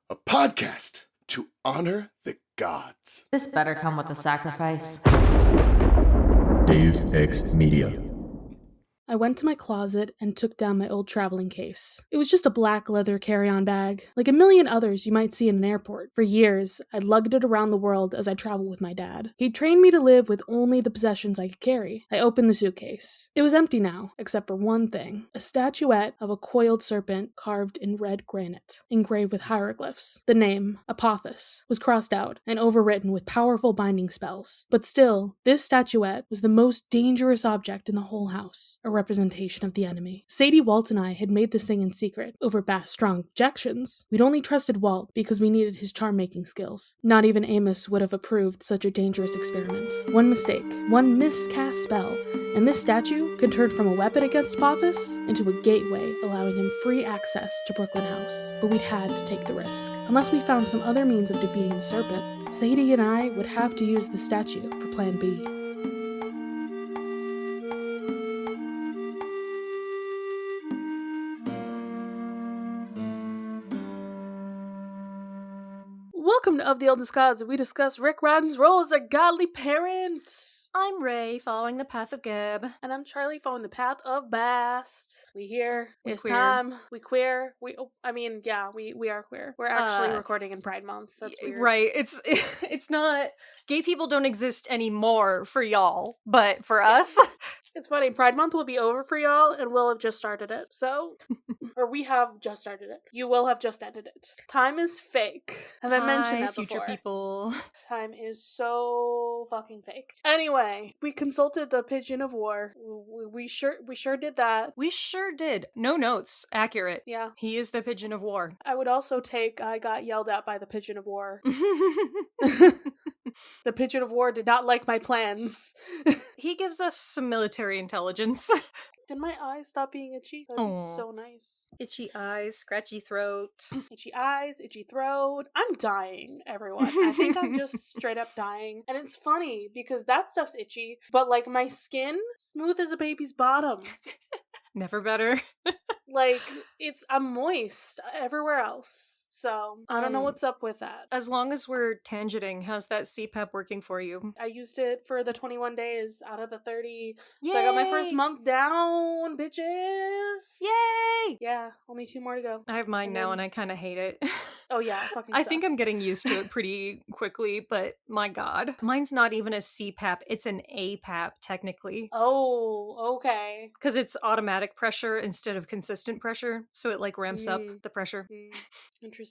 a podcast to honor the gods. This better come with a sacrifice. Dave X Media. I went to my closet and took down my old traveling case. It was just a black leather carry-on bag, like a million others you might see in an airport. For years, I'd lugged it around the world as I traveled with my dad. He'd trained me to live with only the possessions I could carry. I opened the suitcase. It was empty now, except for one thing. A statuette of a coiled serpent carved in red granite, engraved with hieroglyphs. The name, Apophis, was crossed out and overwritten with powerful binding spells. But still, this statuette was the most dangerous object in the whole house. A representation of the enemy. Sadie, Walt, and I had made this thing in secret, over Bath's strong objections. We'd only trusted Walt because we needed his charm-making skills. Not even Amos would have approved such a dangerous experiment. One mistake, one miscast spell, and this statue could turn from a weapon against Apophis into a gateway, allowing him free access to Brooklyn House. But we'd had to take the risk. Unless we found some other means of defeating the serpent, Sadie and I would have to use the statue for Plan B. Welcome to Of the Eldest Gods, where we discuss Rick Riordan's role as a godly parent. I'm Raye, following the path of Geb. And I'm Charlie, following the path of Bast. We here. It's queer. time. We queer. We are queer. We're actually recording in Pride Month. That's weird. Right. It's not... Gay people don't exist anymore for y'all, but for us... It's funny. Pride Month will be over for y'all, and we'll have just started it. So... or we have just started it. You will have just ended it. Time is fake. Have I mentioned that future before? People. Time is so fucking fake. Anyway, we consulted the Pigeon of War. We sure did that. We sure did. No notes. Accurate. Yeah. He is the Pigeon of War. I would also take I got yelled at by the Pigeon of War. The Pigeon of War did not like my plans. He gives us some military intelligence. Did my eyes stop being itchy? That would be so nice. Itchy eyes, scratchy throat. Itchy eyes, itchy throat. I'm dying, everyone. I think I'm just straight up dying. And it's funny because that stuff's itchy, but like my skin, smooth as a baby's bottom. Never better. Like, I'm moist everywhere else. So, I don't know what's up with that. As long as we're tangenting, how's that CPAP working for you? I used it for the 21 days out of the 30. Yay! So I got my first month down, bitches! Yay! Yeah, only 2 more to go. I have mine now and I kind of hate it. Oh yeah, it fucking I sucks. think I'm getting used to it pretty quickly, but my god. Mine's not even a CPAP, it's an APAP, technically. Oh, okay. Because it's automatic pressure instead of consistent pressure, so it like ramps up the pressure. Interesting.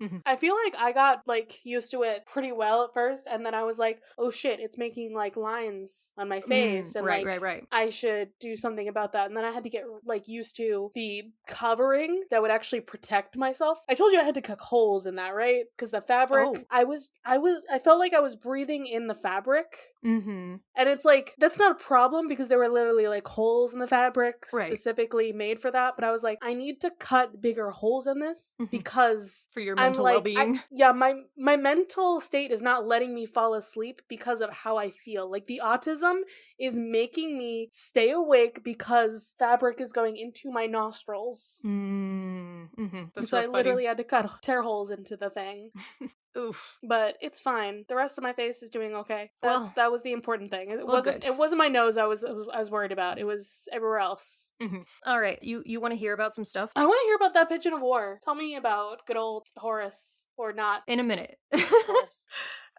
Mm-hmm. I feel like I got like used to it pretty well at first, and then I was like, oh shit, it's making like lines on my face, and right. I should do something about that. And then I had to get like used to the covering that would actually protect myself. I told you I had to cut holes in that, right? Because the fabric, I felt like I was breathing in the fabric. Mm-hmm. And it's like, that's not a problem because there were literally like holes in the fabric specifically made for that. But I was like, I need to cut bigger holes in this because for your mental well-being. My mental state is not letting me fall asleep because of how I feel. Like the autism is making me stay awake because fabric is going into my nostrils. That's so I rough, literally had to tear holes into the thing. Oof. But it's fine. The rest of my face is doing okay. That was the important thing. It wasn't. Good. It wasn't my nose. I was worried about. It was everywhere else. All right. You want to hear about some stuff? I want to hear about that Pigeon of War. Tell me about good old Horace, or not. In a minute. Horace.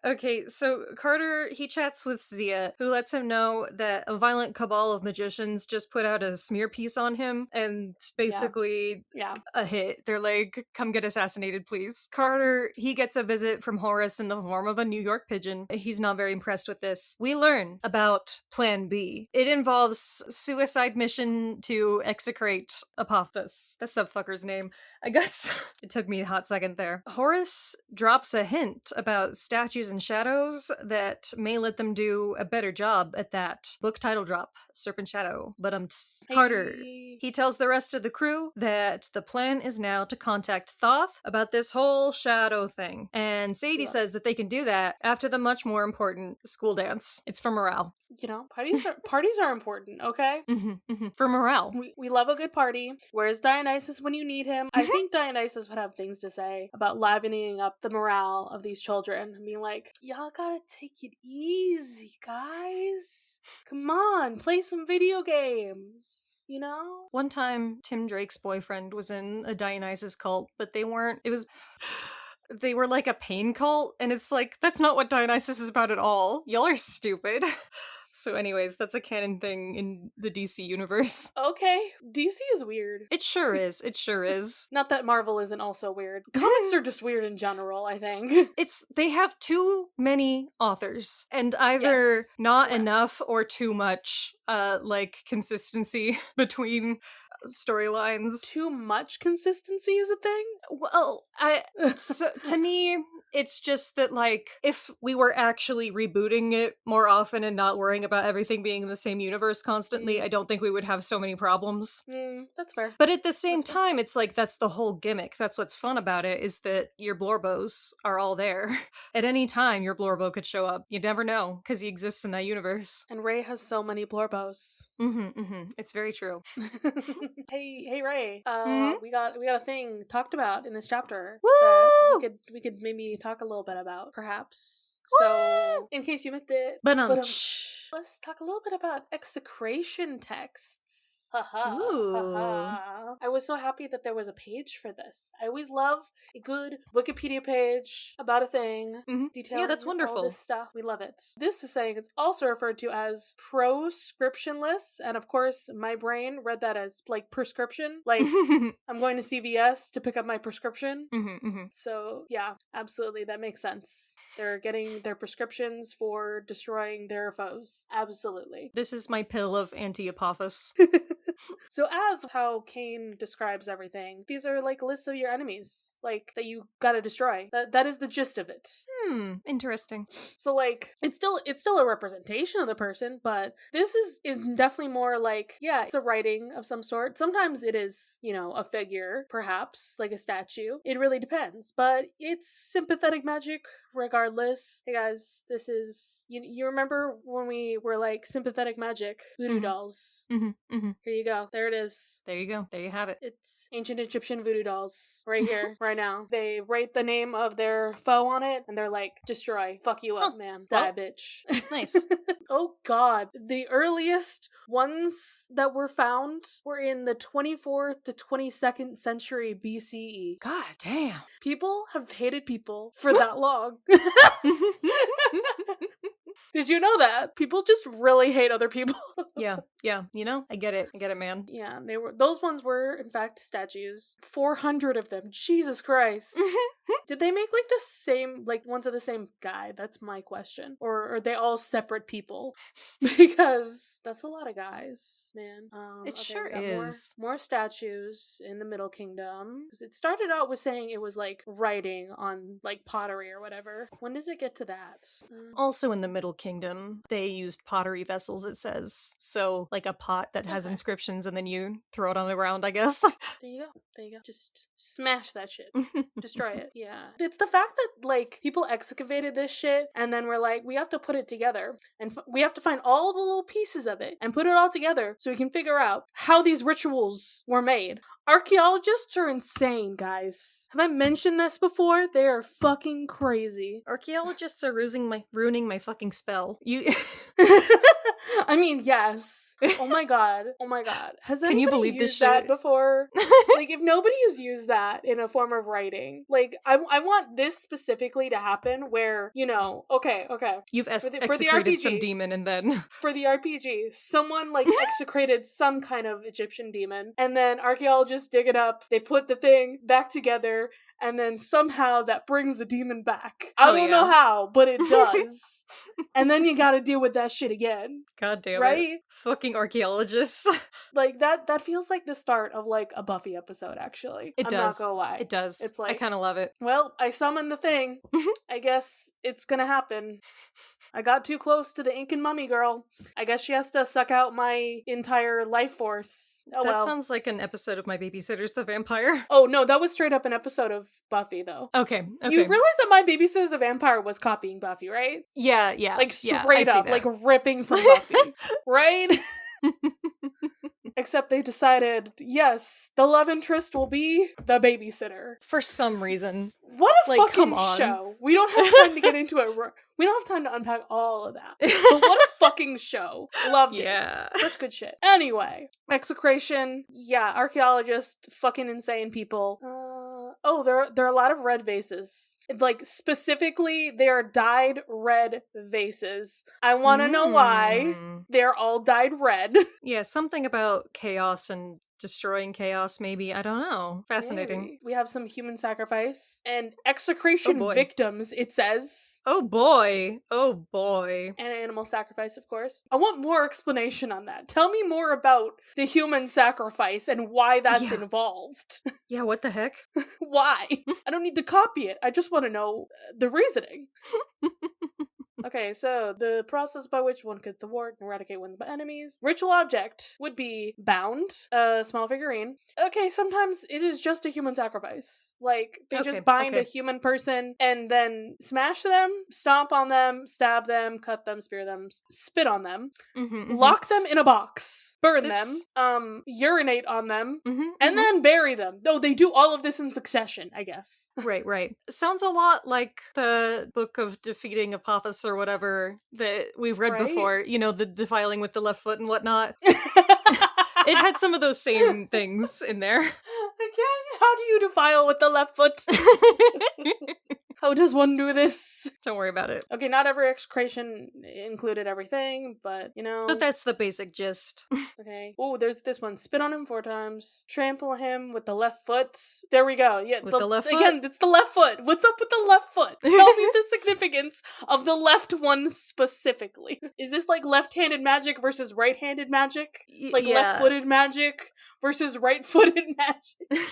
Okay, so Carter, he chats with Zia, who lets him know that a violent cabal of magicians just put out a smear piece on him, and basically a hit. They're like, come get assassinated, please. Carter, he gets a visit from Horace in the form of a New York pigeon. He's not very impressed with this. We learn about Plan B. It involves suicide mission to execrate Apophis. That's that fucker's name. It took me a hot second there. Horace drops a hint about statues and shadows that may let them do a better job at that. Book title drop, Serpent Shadow. But Carter, he tells the rest of the crew that the plan is now to contact Thoth about this whole shadow thing. And Sadie says that they can do that after the much more important school dance. It's for morale. You know, parties are important, okay? For morale. We love a good party. Where's Dionysus when you need him? I think Dionysus would have things to say about livening up the morale of these children and being like, y'all gotta take it easy, guys. Come on, play some video games, you know? One time, Tim Drake's boyfriend was in a Dionysus cult, but they were like a pain cult, and it's like, that's not what Dionysus is about at all. Y'all are stupid. So anyways, that's a canon thing in the DC universe. Okay, DC is weird. It sure is. It sure is. Not that Marvel isn't also weird. Comics are just weird in general, I think. They have too many authors, and either not enough or too much, consistency between storylines. Too much consistency is a thing? Well, to me, it's just that, if we were actually rebooting it more often and not worrying about everything being in the same universe constantly, I don't think we would have so many problems. That's fair. But at the same time, it's like, that's the whole gimmick. That's what's fun about it, is that your Blorbos are all there. At any time, your Blorbo could show up. You never know, because he exists in that universe. And Raye has so many Blorbos. It's very true. Hey, Raye. We got a thing talked about in this chapter. Woo! That we could maybe talk a little bit about, perhaps. So, in case you missed it, let's talk a little bit about execration texts. I was so happy that there was a page for this. I always love a good Wikipedia page about a thing, detailing that's wonderful. all this stuff. We love it. This is saying it's also referred to as proscription lists, and of course, my brain read that as prescription. I'm going to CVS to pick up my prescription. So yeah, absolutely, that makes sense. They're getting their prescriptions for destroying their foes. Absolutely. This is my pill of anti-Apophis. So as how Cain describes everything, these are lists of your enemies, that you gotta destroy. That is the gist of it. Interesting. So it's still a representation of the person, but this is definitely more it's a writing of some sort. Sometimes it is, a figure, perhaps, like a statue. It really depends, but it's sympathetic magic regardless. Hey guys, this is, you remember when we were sympathetic magic, voodoo dolls. Here you go. There it is. There you go. There you have it. It's ancient Egyptian voodoo dolls right here, right now. They write the name of their foe on it, and they're destroy. Fuck you up, man. Die, bitch. Nice. Oh god. The earliest ones that were found were in the 24th to 22nd century BCE. God damn. People have hated people for that long. Did you know that? People just really hate other people. Yeah. I get it. Man. Yeah, those ones were, in fact, statues. 400 of them. Jesus Christ. Did they make the same, ones of the same guy? That's my question. Or are they all separate people? Because that's a lot of guys, man. It sure is. More statues in the Middle Kingdom. Because it started out with saying it was writing on pottery or whatever. When does it get to that? Also in the Middle Kingdom, they used pottery vessels, it says. So a pot that has inscriptions, and then you throw it on the ground, I guess. There you go. Just smash that shit. Destroy it. Yeah. It's the fact that people excavated this shit, and then we're we have to put it together, and we have to find all the little pieces of it and put it all together so we can figure out how these rituals were made. Archaeologists are insane, guys. Have I mentioned this before? They are fucking crazy. Archaeologists are ruining my fucking spell. I mean, yes. Oh my god. Has Can you anybody believe this used that shit? before? If nobody has used that in a form of writing, I want this specifically to happen where, okay. You've for the execrated RPG, some demon, and then... For the RPG, someone, execrated some kind of Egyptian demon, and then archaeologists dig it up, they put the thing back together, and then somehow that brings the demon back. I don't know how, but it does. And then you gotta deal with that shit again. God damn right? it. Fucking archaeologists. Like, that feels like the start of, like, a Buffy episode, actually. It I'm does. not gonna lie. It does. It's like, I kind of love it. Well, I summoned the thing. I guess it's gonna happen. I got too close to the Incan mummy girl. I guess she has to suck out my entire life force. Oh, that sounds like an episode of My Babysitter's the Vampire. Oh, no, that was straight up an episode of Buffy, though. Okay. You realize that My Babysitter's the Vampire was copying Buffy, right? Yeah. Like, straight up, like, ripping from Buffy. Right? Except they decided, yes, the love interest will be the babysitter. For some reason. What a fucking show. We don't have time to get into it. We don't have time to unpack all of that. But what a fucking show. Loved it. Yeah. Such good shit. Anyway, execration. Yeah, archaeologists, fucking insane people. There are a lot of red vases. Like, specifically, they are dyed red vases. I want to know why. They're all dyed red. Yeah, something about chaos and destroying chaos, maybe. I don't know. Fascinating. Maybe. We have some human sacrifice and execration victims, it says. Oh boy. Oh boy. And animal sacrifice, of course. I want more explanation on that. Tell me more about the human sacrifice and why that's involved. Yeah, what the heck? Why? I don't need to copy it. I just want to know the reasoning. Okay, so the process by which one could thwart and eradicate one's enemies. Ritual object would be bound, a small figurine. Okay, sometimes it is just a human sacrifice. Like, they just bind a human person and then smash them, stomp on them, stab them, cut them, spear them, spit on them, lock them in a box, burn them, urinate on them, and then bury them. Though they do all of this in succession, I guess. Right. Sounds a lot like the book of defeating Apophis or whatever that we've read before, you know, the defiling with the left foot and whatnot. It had some of those same things in there. Again, how do you defile with the left foot? How does one do this? Don't worry about it. Okay, not every execration included everything, but, you know. But that's the basic gist. Okay. Oh, there's this one. Spit on him 4 times. Trample him with the left foot. There we go. Yeah, with the left foot? Again, it's the left foot. What's up with the left foot? Tell me the significance of the left one specifically. Is this like left-handed magic versus right-handed magic? Like left-footed magic versus right-footed magic?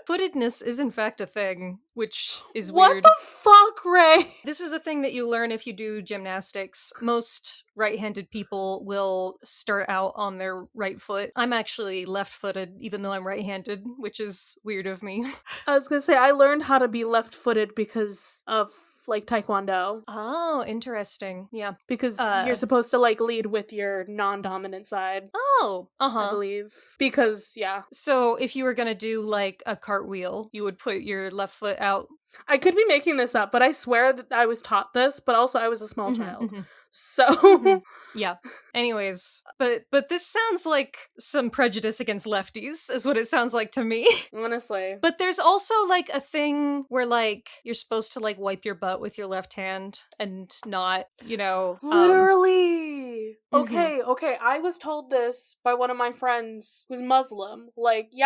Footedness is in fact a thing, which is weird. What the fuck, Raye? This is a thing that you learn if you do gymnastics. Most right-handed people will start out on their right foot. I'm actually left-footed, even though I'm right-handed, which is weird of me. I was gonna say, I learned how to be left-footed because of like taekwondo. Oh, interesting. Yeah. Because you're supposed to like lead with your non-dominant side. Oh, I believe. Because, yeah. So if you were gonna do like a cartwheel, you would put your left foot out. I could be making this up, but I swear that I was taught this, but also I was a small child. So yeah. Anyways, but this sounds like some prejudice against lefties is what it sounds like to me. Honestly. But there's also like a thing where like you're supposed to like wipe your butt with your left hand and not, you know, literally. Okay. I was told this by one of my friends who's Muslim. Like, you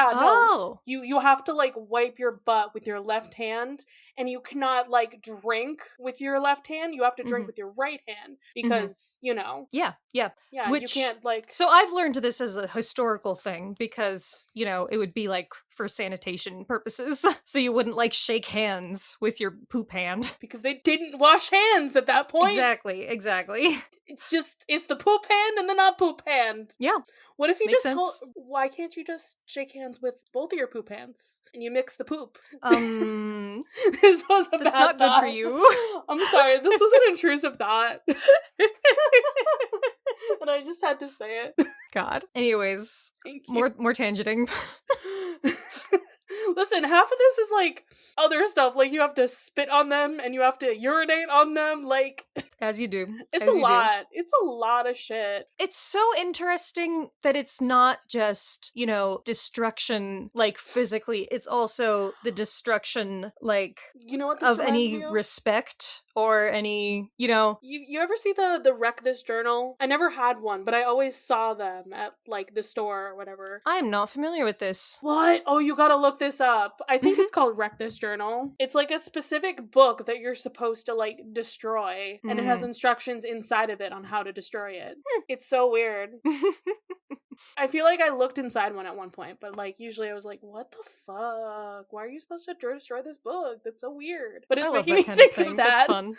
have to like wipe your butt with your left hand, and you cannot like drink with your left hand. You have to drink with your right hand because, you know. Yeah. Which, you can't like. So I've learned this as a historical thing because, you know, it would be like for sanitation purposes. So you wouldn't like shake hands with your poop hand. Because they didn't wash hands at that point. Exactly. It's the poop hand and the not poop hand. Yeah. What if you why can't you just shake hands with both of your poop hands and you mix the poop? This was a that's bad not good for you. I'm sorry, this was an intrusive thought. And I just had to say it. God. Anyways, more tangenting. Listen, half of this is like other stuff. Like you have to spit on them and you have to urinate on them. Like As you do. It's a lot. It's a lot of shit. It's so interesting that it's not just, destruction, like, physically. It's also the destruction, like, what this of any respect or any, You ever see the Wreck This Journal? I never had one, but I always saw them at, like, the store or whatever. I am not familiar with this. What? Oh, you gotta look this up. I think it's called Wreck This Journal. It's like a specific book that you're supposed to, like, destroy, and it has instructions inside of it on how to destroy it. It's so weird. I feel like I looked inside one at one point, but, like, usually I was like, what the fuck? Why are you supposed to destroy this book? That's so weird. But it's making me think of that. That's fun.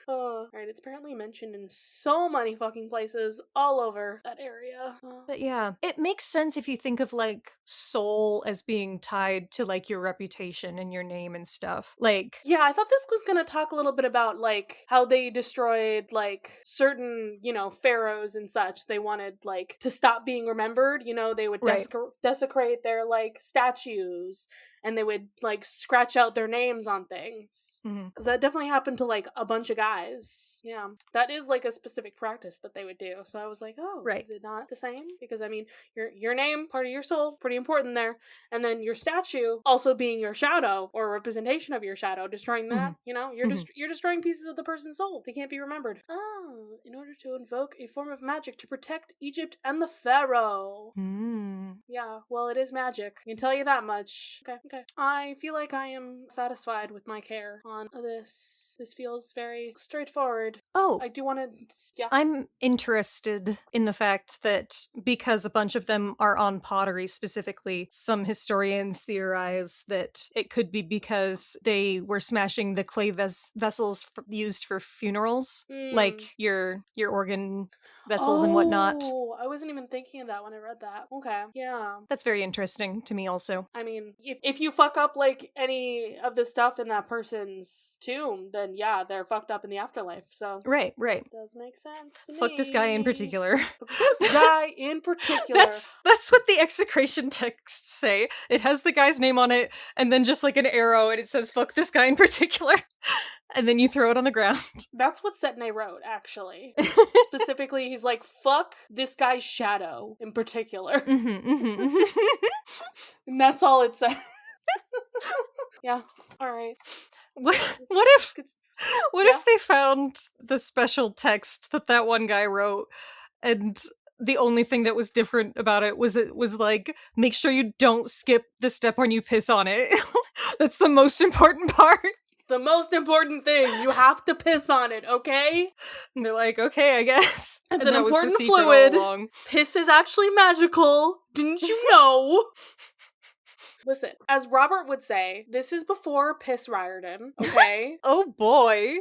Alright, it's apparently mentioned in so many fucking places all over that area. But yeah, it makes sense if you think of, like, soul as being tied to, like, your reputation and your name and stuff. Like... Yeah, I thought this was gonna talk a little bit about, like, how they destroyed, like, certain, pharaohs and such. They wanted, like, to stop being remembered. They would desecrate their, like, statues, and they would, like, scratch out their names on things. Because that definitely happened to, like, a bunch of guys. Yeah. That is, like, a specific practice that they would do. So I was like, is it not the same? Because, I mean, your name, part of your soul, pretty important there. And then your statue also being your shadow, or a representation of your shadow, destroying that, you're destroying pieces of the person's soul. They can't be remembered. Oh, in order to invoke a form of magic to protect Egypt and the pharaoh. Yeah, well, it is magic. I can tell you that much. Okay. I feel like I am satisfied with my care on this. This feels very straightforward. Oh. I do want to... Yeah. I'm interested in the fact that because a bunch of them are on pottery specifically, some historians theorize that it could be because they were smashing the clay vessels used for funerals, like your organ vessels and whatnot. Oh, I wasn't even thinking of that when I read that. Okay, yeah. That's very interesting to me also. I mean, if you fuck up, like, any of the stuff in that person's tomb, then yeah, they're fucked up in the afterlife, so... Right. It does make sense to me. Fuck this guy in particular. This guy in particular. That's what the execration texts say. It has the guy's name on it, and then just, like, an arrow, and it says, fuck this guy in particular. And then you throw it on the ground. That's what Setne wrote, actually. Specifically, he's like, fuck this guy's shadow in particular. And that's all it said. Yeah, alright. What if they found the special text that one guy wrote, and the only thing that was different about it was like, make sure you don't skip the step when you piss on it. That's the most important part. The most important thing. You have to piss on it, okay? And they're like, okay, I guess. It's an important fluid. Piss is actually magical. Didn't you know? Listen, as Robert would say, this is before Piss Riordan, okay? Oh boy.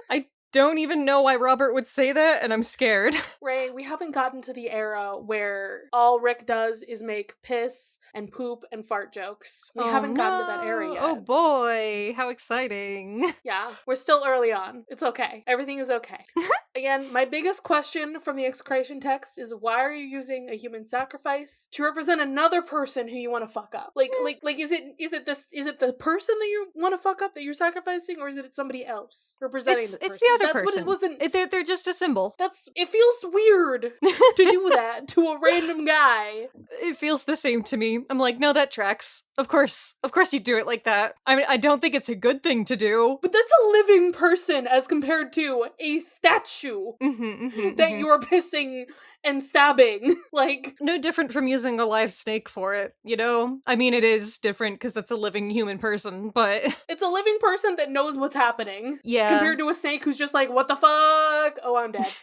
I don't even know why Robert would say that, and I'm scared. Raye, we haven't gotten to the era where all Rick does is make piss and poop and fart jokes. We haven't gotten to that era yet. Oh boy, how exciting. Yeah, we're still early on. It's okay. Everything is okay. Again, my biggest question from the execration text is, why are you using a human sacrifice to represent another person who you want to fuck up? Like, is it the person that you want to fuck up that you're sacrificing, or is it somebody else representing the person? It's the other That's person. What it wasn't. They're just a symbol. It feels weird to do that to a random guy. It feels the same to me. I'm like, no, that tracks. Of course you do it like that. I mean, I don't think it's a good thing to do. But that's a living person as compared to a statue that you are pissing and stabbing. Like, no different from using a live snake for it, you know? I mean, it is different because that's a living human person, but... It's a living person that knows what's happening. Yeah. Compared to a snake who's just like, what the fuck? Oh, I'm dead.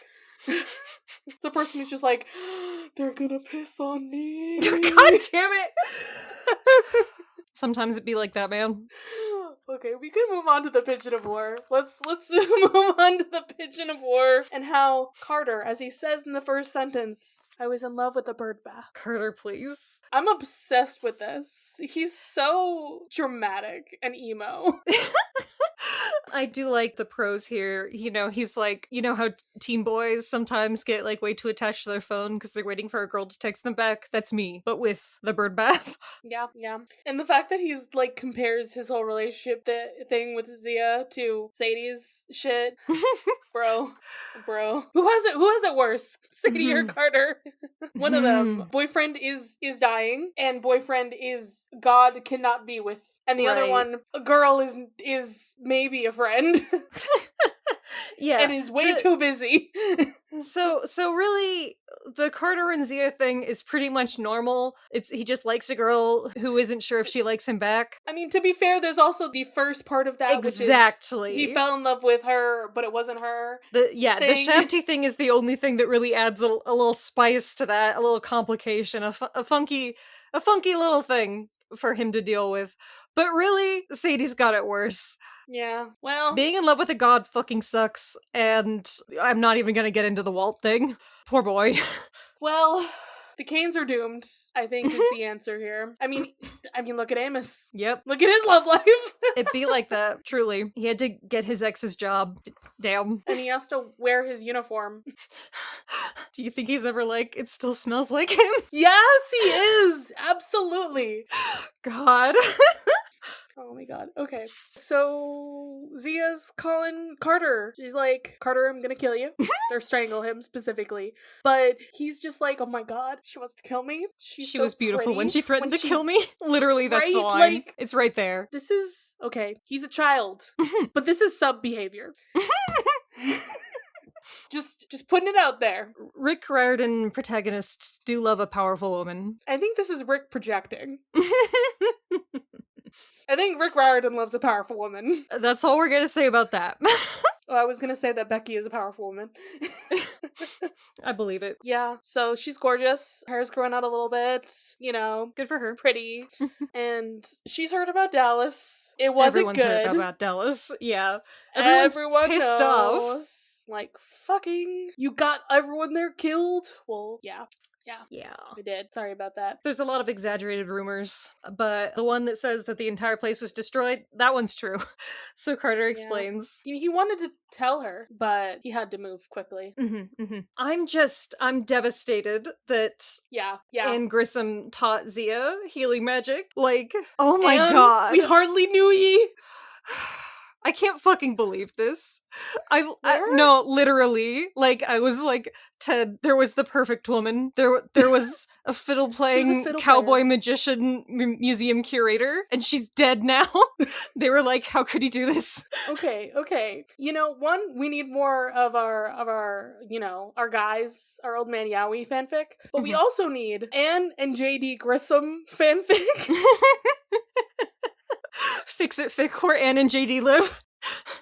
It's a person who's just like, they're gonna piss on me. God damn it! Sometimes it be like that, man. Okay, we can move on to the Pigeon of War. Let's move on to the Pigeon of War and how Carter, as he says in the first sentence, I was in love with the bird bath. Carter, please. I'm obsessed with this. He's so dramatic and emo. I do like the prose here. You know, he's like, you know how teen boys sometimes get like way too attached to their phone because they're waiting for a girl to text them back? That's me, but with the bird bath. Yeah. And the fact that he's like compares his whole relationship thing with Zia to Sadie's shit. Bro. Who has it worse? Sadie or Carter? One of them. Boyfriend is dying, and boyfriend is God cannot be with. And the other one, a girl is maybe a friend. Yeah. And is way too busy. So really, the Carter and Zia thing is pretty much normal. He just likes a girl who isn't sure if she likes him back. I mean, to be fair, there's also the first part of that, exactly. Which is he fell in love with her, but it wasn't her. The Shafty thing is the only thing that really adds a little spice to that, a little complication, a funky little thing for him to deal with. But really, Sadie's got it worse. Yeah, well... Being in love with a god fucking sucks, and I'm not even gonna get into the Walt thing. Poor boy. Well, the Canes are doomed, I think, is the answer here. I mean, look at Amos. Yep. Look at his love life. It'd be like that, truly. He had to get his ex's job. Damn. And he has to wear his uniform. Do you think he's ever like, it still smells like him? Yes, he is! Absolutely. God. Oh my god. Okay. So, Zia's calling Carter. She's like, Carter, I'm gonna kill you. Or strangle him, specifically. But he's just like, oh my god, she wants to kill me? She so was beautiful pretty. when she threatened to kill me. Literally, that's the line. Like, it's right there. This is... Okay, he's a child. But this is sub-behavior. Just putting it out there. Rick Riordan protagonists do love a powerful woman. I think this is Rick projecting. I think Rick Riordan loves a powerful woman. That's all we're gonna say about that. Oh, I was gonna say that Becky is a powerful woman. I believe it. Yeah, so she's gorgeous. Hair's growing out a little bit. You know, good for her. Pretty. And she's heard about Dallas. It wasn't Everyone's good. Heard about Dallas. Yeah. Everyone pissed knows. off. Like, fucking, you got everyone there killed? Well, yeah. Yeah. I did. Sorry about that. There's a lot of exaggerated rumors, but the one that says that the entire place was destroyed, that one's true. So Carter explains. He wanted to tell her, but he had to move quickly. I'm devastated that Anne Grissom taught Zia healing magic. Like, oh my god. We hardly knew ye. I can't fucking believe this. No, literally. Like, I was like, Ted, there was the perfect woman. There was a fiddle-playing cowboy magician museum curator, and she's dead now. They were like, how could he do this? Okay. You know, one, we need more of our, you know, our guys, our old man Yowie fanfic, but we also need Anne and JD Grissom fanfic. Fix it fic where Anne and JD live.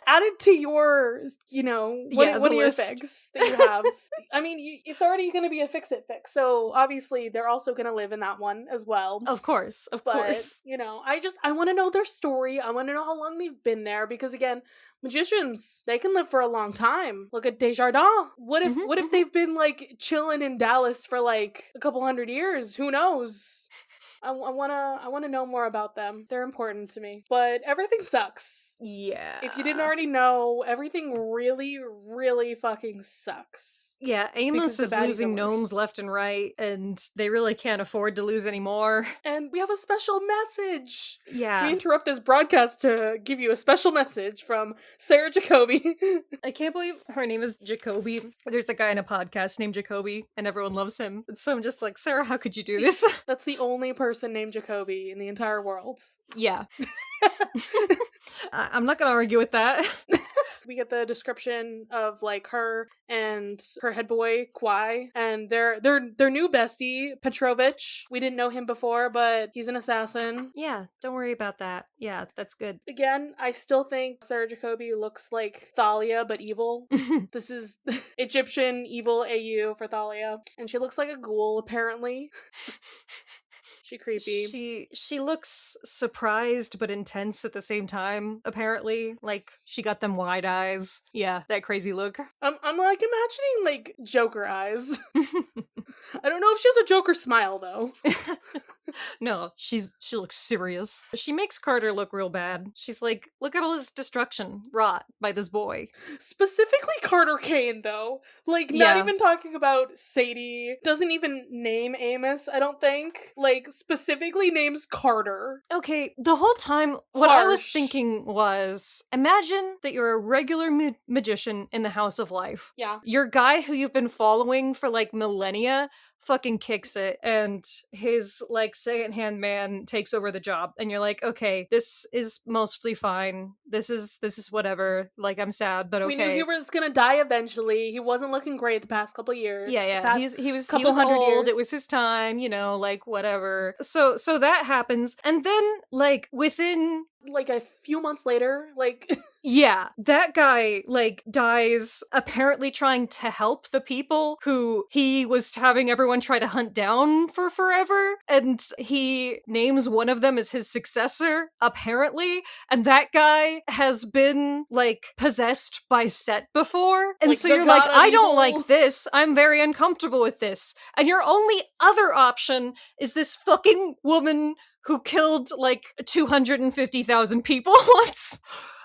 Add it to your, you know, what are your fics that you have? I mean, it's already going to be a fix-it fic, so obviously they're also going to live in that one as well. Of course. You know, I want to know their story. I want to know how long they've been there, because again, magicians, they can live for a long time. Look at Desjardins. What if they've been, like, chilling in Dallas for, like, a couple hundred years? Who knows? I want to know more about them. They're important to me. But everything sucks. Yeah. If you didn't already know, everything really, really fucking sucks. Yeah, Amos is losing gnomes left and right, and they really can't afford to lose any more. And we have a special message. Yeah. We interrupt this broadcast to give you a special message from Sarah Jacoby. I can't believe her name is Jacoby. There's a guy in a podcast named Jacoby, and everyone loves him. And so I'm just like, Sarah, how could you do this? That's the only person named Jacoby in the entire world. Yeah. I'm not gonna argue with that. We get the description of, like, her and her head boy, Kwai, and their new bestie, Petrovich. We didn't know him before, but he's an assassin. Yeah, don't worry about that. Yeah, that's good. Again, I still think Sarah Jacoby looks like Thalia, but evil. This is Egyptian evil AU for Thalia. And she looks like a ghoul, apparently. She creepy. She looks surprised but intense at the same time, apparently. Like, she got them wide eyes. Yeah, that crazy look. I'm like imagining, like, Joker eyes. I don't know if she has a Joker smile, though. No, she looks serious. She makes Carter look real bad. She's like, look at all this destruction wrought by this boy. Specifically Carter Kane, though. Like, not even talking about Sadie. Doesn't even name Amos, I don't think. Like, specifically names Carter. Okay, the whole time, what I was thinking was, imagine that you're a regular magician in the House of Life. Yeah. Your guy who you've been following for, like, millennia fucking kicks it, and his, like, second-hand man takes over the job, and you're like, okay, this is mostly fine. This is whatever. Like, I'm sad, but okay. We knew he was gonna die eventually. He wasn't looking great the past couple years. Yeah. He was old. It was his time, like, whatever. So that happens, and then, like, within like a few months later, like yeah, that guy, like, dies apparently trying to help the people who he was having everyone try to hunt down for forever, and he names one of them as his successor, apparently, and that guy has been, like, possessed by Set before, and like, so you're like, I don't like this, I'm very uncomfortable with this, and your only other option is this fucking woman who killed, like, 250,000 people once.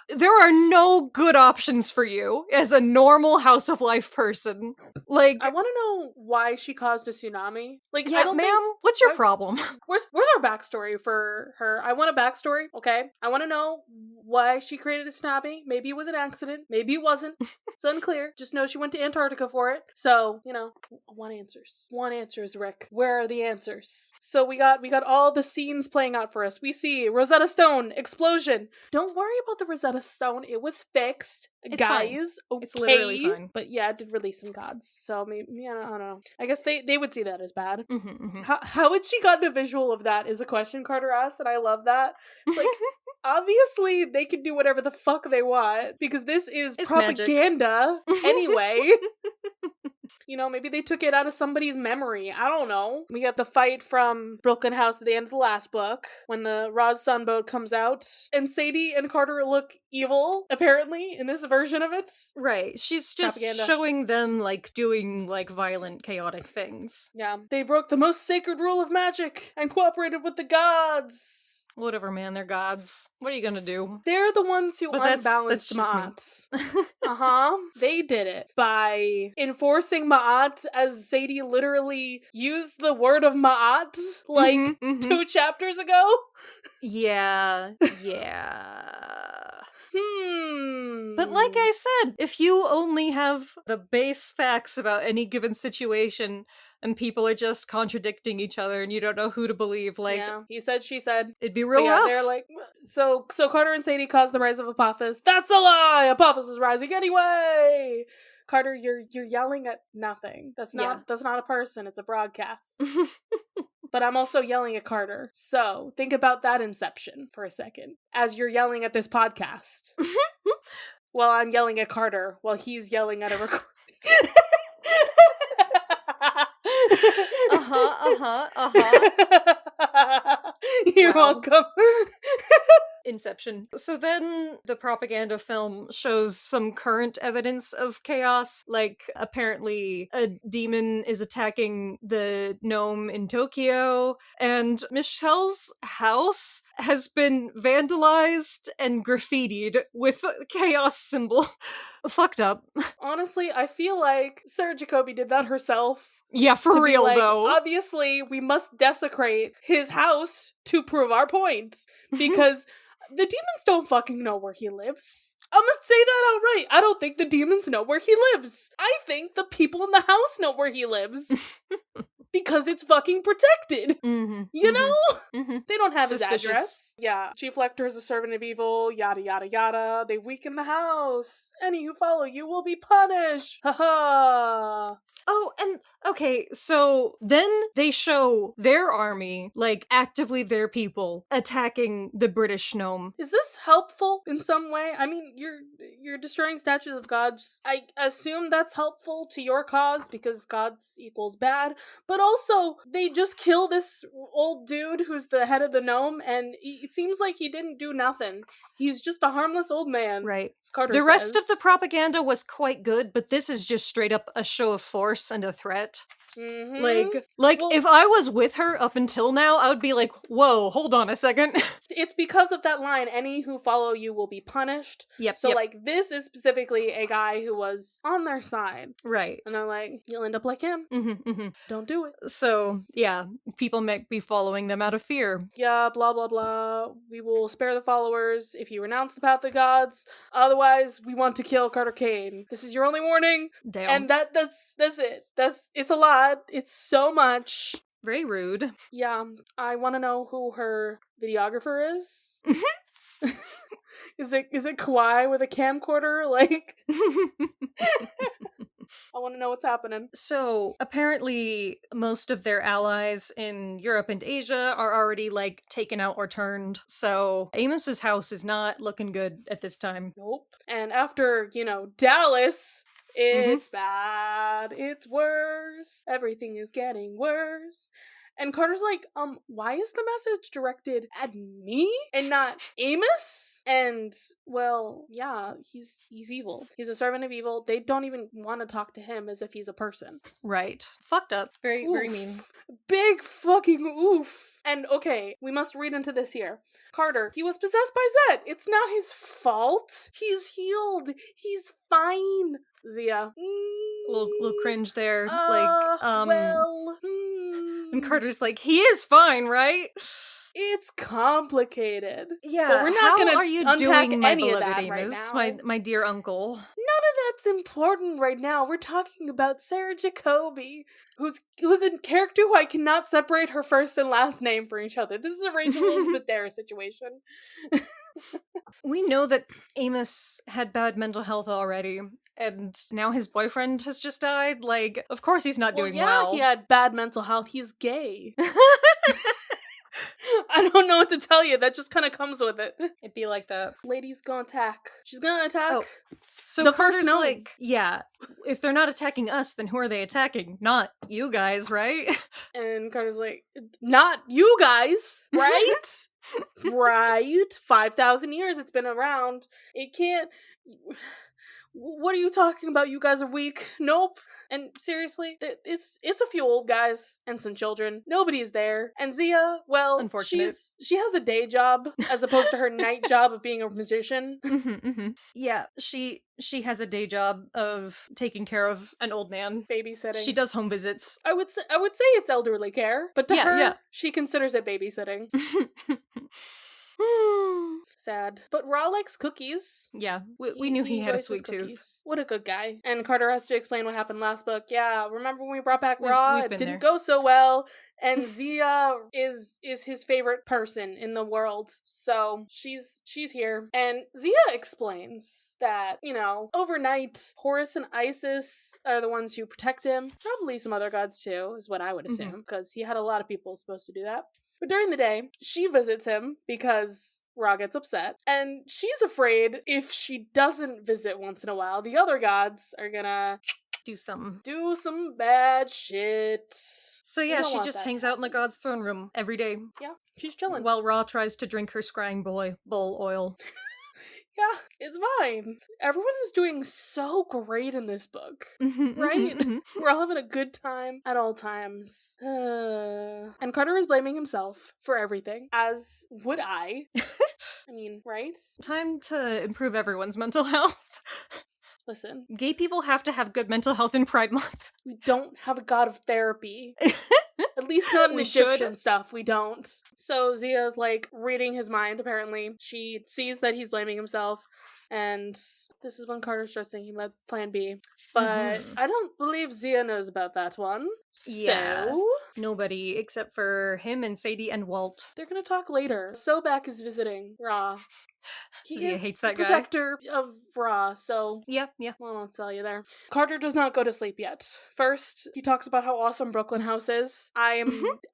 There are no good options for you as a normal House of Life person. Like, I want to know why she caused a tsunami. Like, yeah, ma'am, what's your problem? Where's our backstory for her? I want a backstory, okay? I want to know why she created a tsunami. Maybe it was an accident. Maybe it wasn't. It's unclear. Just know she went to Antarctica for it. So, I want answers. Want answers, Rick. Where are the answers? So we got all the scenes playing out for us. We see Rosetta Stone, explosion. Don't worry about the Rosetta Stone. It was fixed. It's guys. Fine. It's literally fine. But yeah, it did release some gods. So maybe, I don't know. I guess they would see that as bad. How had she gotten a visual of that is a question Carter asked, and I love that. Like, obviously they can do whatever the fuck they want because this is propaganda anyway. Maybe they took it out of somebody's memory. I don't know. We got the fight from Brooklyn House at the end of the last book when the Roz Sunboat comes out, and Sadie and Carter look evil, apparently, in this version of it. Right. She's just showing them, like, doing, like, violent, chaotic things. Yeah. They broke the most sacred rule of magic and cooperated with the gods. Whatever, man, they're gods. What are you gonna do? They're the ones who unbalanced Ma'at. They did it by enforcing Ma'at, as Sadie literally used the word of Ma'at, like, 2 chapters ago. Yeah. But like I said, if you only have the base facts about any given situation and people are just contradicting each other and you don't know who to believe, like, yeah, he said, she said, it'd be real rough. They're like, so Carter and Sadie caused the rise of Apophis. That's a lie! Apophis is rising anyway! Carter, you're yelling at nothing. That's not a person, it's a broadcast. But I'm also yelling at Carter. So think about that inception for a second. As you're yelling at this podcast. While I'm yelling at Carter, while he's yelling at a recording. You're welcome. Inception. So then the propaganda film shows some current evidence of chaos, like apparently a demon is attacking the gnome in Tokyo, and Michelle's house has been vandalized and graffitied with a chaos symbol. Fucked up. Honestly, I feel like Sarah Jacobi did that herself. Yeah, for real, though. Obviously, we must desecrate his house to prove our point, because the demons don't fucking know where he lives. I must say that outright. I don't think the demons know where he lives. I think the people in the house know where he lives. Because it's fucking protected. You know? They don't have his address. Yeah. Chief Lecter is a servant of evil, yada yada yada. They weaken the house. Any who follow you will be punished. Haha. Oh, and okay, so then they show their army, like, actively their people, attacking the British gnome. Is this helpful in some way? I mean, you're destroying statues of gods. I assume that's helpful to your cause, because gods equals bad, but also, they just kill this old dude who's the head of the gnome, and it seems like he didn't do nothing. He's just a harmless old man. Right. Carter the says. Rest of the propaganda was quite good, but this is just straight up a show of force and a threat. Like if I was with her up until now, I would be like, whoa, hold on a second. It's because of that line, any who follow you will be punished. Yep. So, like, this is specifically a guy who was on their side. Right. And they're like, you'll end up like him. Don't do it. So, yeah, people might be following them out of fear. Yeah, blah, blah, blah. We will spare the followers if you renounce the path of gods. Otherwise, we want to kill Carter Kane. This is your only warning. Damn. And that's it. It's a lot. It's so much. Very rude. Yeah, I want to know who her videographer is. Is it Kawhi with a camcorder? Like, I want to know what's happening. So, apparently, most of their allies in Europe and Asia are already, like, taken out or turned. So, Amos's house is not looking good at this time. Nope. And after, Dallas, it's bad. It's worse. Everything is getting worse. And Carter's like, why is the message directed at me and not Amos? And, well, yeah, he's evil. He's a servant of evil. They don't even want to talk to him as if he's a person. Right. Fucked up. Very, very mean. Big fucking oof. And, okay, we must read into this here. Carter, he was possessed by Zed. It's not his fault. He's healed. He's fine. Zia. Little cringe there. And Carter's like, he is fine, right? It's complicated. Yeah, but we're not how gonna are you unpack doing, my any of beloved that Amos, right now. my dear uncle? None of that's important right now. We're talking about Sarah Jacoby, who's a character who I cannot separate her first and last name for each other. This is a Rachel Elizabeth Dare situation. We know that Amos had bad mental health already, and now his boyfriend has just died. Like, of course he's not doing well. He had bad mental health. He's gay. I don't know what to tell you. That just kind of comes with it. It'd be like that. Lady's gonna attack. She's gonna attack. Oh. So the Carter's first like, yeah, if they're not attacking us, then who are they attacking? Not you guys, right? And Carter's like, not you guys, right? Right? 5,000 years it's been around. It can't... What are you talking about? You guys are weak. Nope. And seriously, it's a few old guys and some children. Nobody's there. And Zia, well, unfortunate. She has a day job as opposed to her night job of being a musician. Yeah, she has a day job of taking care of an old man, babysitting. She does home visits. I would say it's elderly care, but to her, she considers it babysitting. Sad. But Raye likes cookies. Yeah, we knew he had a sweet tooth. What a good guy. And Carter has to explain what happened last book. Yeah, remember when we brought back Raye? It didn't go so well. And Zia is his favorite person in the world. So she's here. And Zia explains that, overnight, Horus and Isis are the ones who protect him. Probably some other gods too, is what I would assume, because he had a lot of people supposed to do that. But during the day, she visits him because Raye gets upset. And she's afraid if she doesn't visit once in a while, the other gods are gonna do some bad shit. So yeah, she just hangs out in the god's throne room every day. Yeah, she's chilling. While Raye tries to drink her scrying bowl oil. Yeah, it's fine. Everyone is doing so great in this book, right? We're all having a good time at all times. And Carter is blaming himself for everything, as would I. I mean, right? Time to improve everyone's mental health. Listen. Gay people have to have good mental health in Pride Month. We don't have a god of therapy. At least not in Egyptian stuff, we don't. So Zia's like reading his mind, apparently. She sees that he's blaming himself, and this is when Carter starts thinking about plan B. But I don't believe Zia knows about that one. Yeah. So nobody except for him and Sadie and Walt. They're gonna talk later. Sobek is visiting Raye. Zia hates that guy. Protector of Raye, so yeah. I won't tell you there. Carter does not go to sleep yet. First, he talks about how awesome Brooklyn House is. I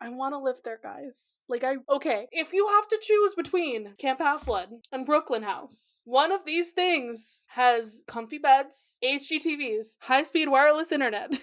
want to live there, guys. Okay, if you have to choose between Camp Half-Blood and Brooklyn House, one of these things has comfy beds, HGTVs, high-speed wireless internet,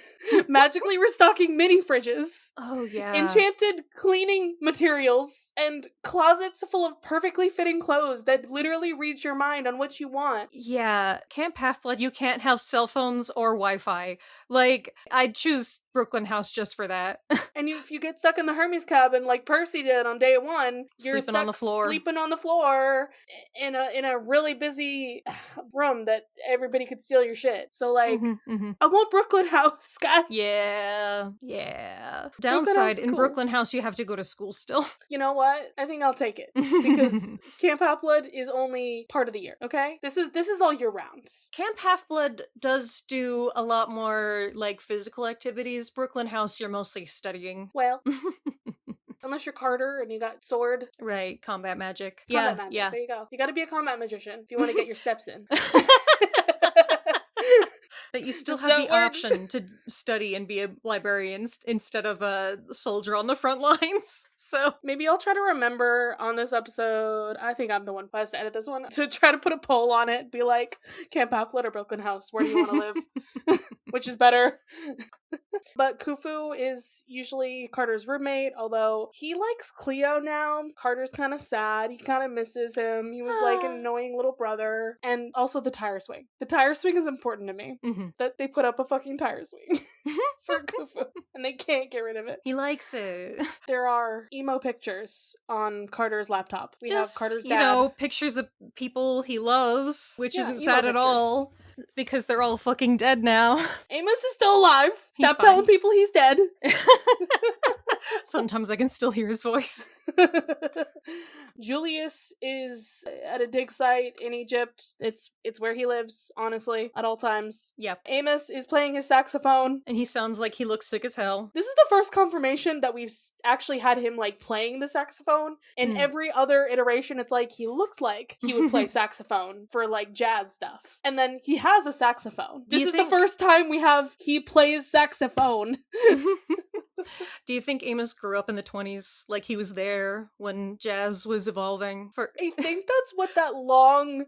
magically restocking mini fridges. Oh yeah. Enchanted cleaning materials and closets full of perfectly fitting clothes that literally reads your mind on what you want. Yeah, Camp Half-Blood, you can't have cell phones or Wi-Fi. Like, I'd choose Brooklyn House just for that. And if you get stuck in the Hermes cabin like Percy did on day one, you're sleeping on the floor. Sleeping on the floor in a really busy room that everybody could steal your shit. So like, I want Brooklyn House, guys. Yeah. Downside, in cool. Brooklyn House, you have to go to school still. You know what? I think I'll take it because Camp Half-Blood is only part of the year. Okay, this is all year round. Camp Half-Blood does do a lot more like physical activities. Brooklyn House, you're mostly studying. Well, unless you're Carter and you got sword. Right, combat magic. Combat magic. Yeah. There you go. You got to be a combat magician if you want to get your steps in. But you still have the option to study and be a librarian instead of a soldier on the front lines. So maybe I'll try to remember on this episode, I think I'm the one who has to edit this one, to try to put a poll on it. Be like, Camp Half-Blood or Brooklyn House? Where do you want to live? Which is better? But Khufu is usually Carter's roommate, although he likes Cleo now. Carter's kind of sad. He kind of misses him. He was like an annoying little brother. And also the tire swing. The tire swing is important to me. That they put up a fucking tire swing for Khufu. And they can't get rid of it. He likes it. There are emo pictures on Carter's laptop. We have Carter's dad. You know, pictures of people he loves, which isn't sad at all. Because they're all fucking dead now. Amos is still alive. Stop telling people he's dead. Sometimes I can still hear his voice. Julius is at a dig site in Egypt. It's where he lives, honestly, at all times. Yep. Amos is playing his saxophone. And he sounds like he looks sick as hell. This is the first confirmation that we've actually had him, like, playing the saxophone. In every other iteration, it's like, he looks like he would play saxophone for, like, jazz stuff. And then he has a saxophone. This is the first time we have he plays saxophone. Do you think Amos grew up in the 20s? Like he was there when jazz was evolving? I think that's what that long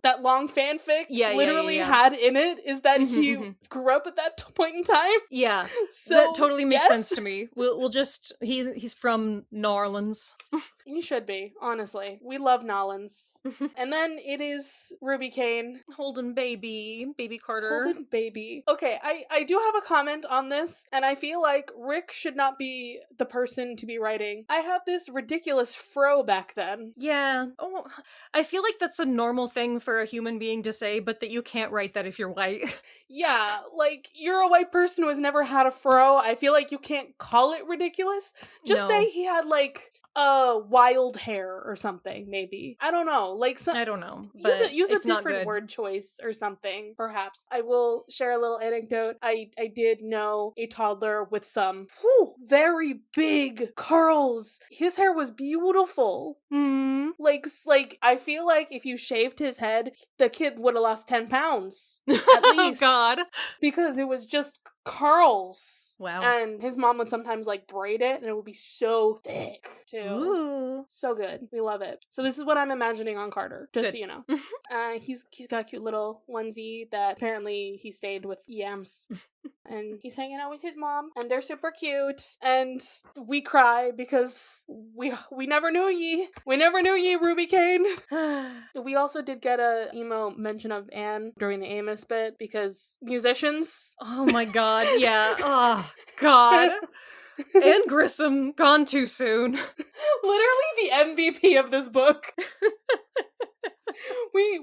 fanfic literally had in it, is that he grew up at that point in time. Yeah. So that totally makes sense to me. We'll just he's from New Orleans. He should be, honestly. We love Nolans. And then it is Ruby Kane. Holden baby Carter. Holden baby. Okay, I do have a comment on this, and I feel like Rick should not be the person to be writing. I had this ridiculous fro back then. Yeah. Oh, I feel like that's a normal thing for a human being to say, but that you can't write that if you're white. Yeah, like, you're a white person who has never had a fro. I feel like you can't call it ridiculous. Just say he had, like, wild hair or something, maybe. I don't know. Like, I don't know. Use a different word choice or something, perhaps. I will share a little anecdote. I did know a toddler with some very big curls. His hair was beautiful. Like, I feel like if you shaved his head, the kid would have lost 10 pounds. At least. Oh, God. Because it was just curls. Wow. And his mom would sometimes, like, braid it, and it would be so thick, too. Ooh. So good. We love it. So this is what I'm imagining on Carter, just so you know. He's got a cute little onesie that apparently he stayed with Yams. And he's hanging out with his mom, and they're super cute. And we cry because we never knew ye. We never knew ye, Ruby Kane. We also did get a emo mention of Anne during the Amos bit, because musicians. Oh my god, yeah. Oh, God. Anne Grissom, gone too soon. Literally the MVP of this book. We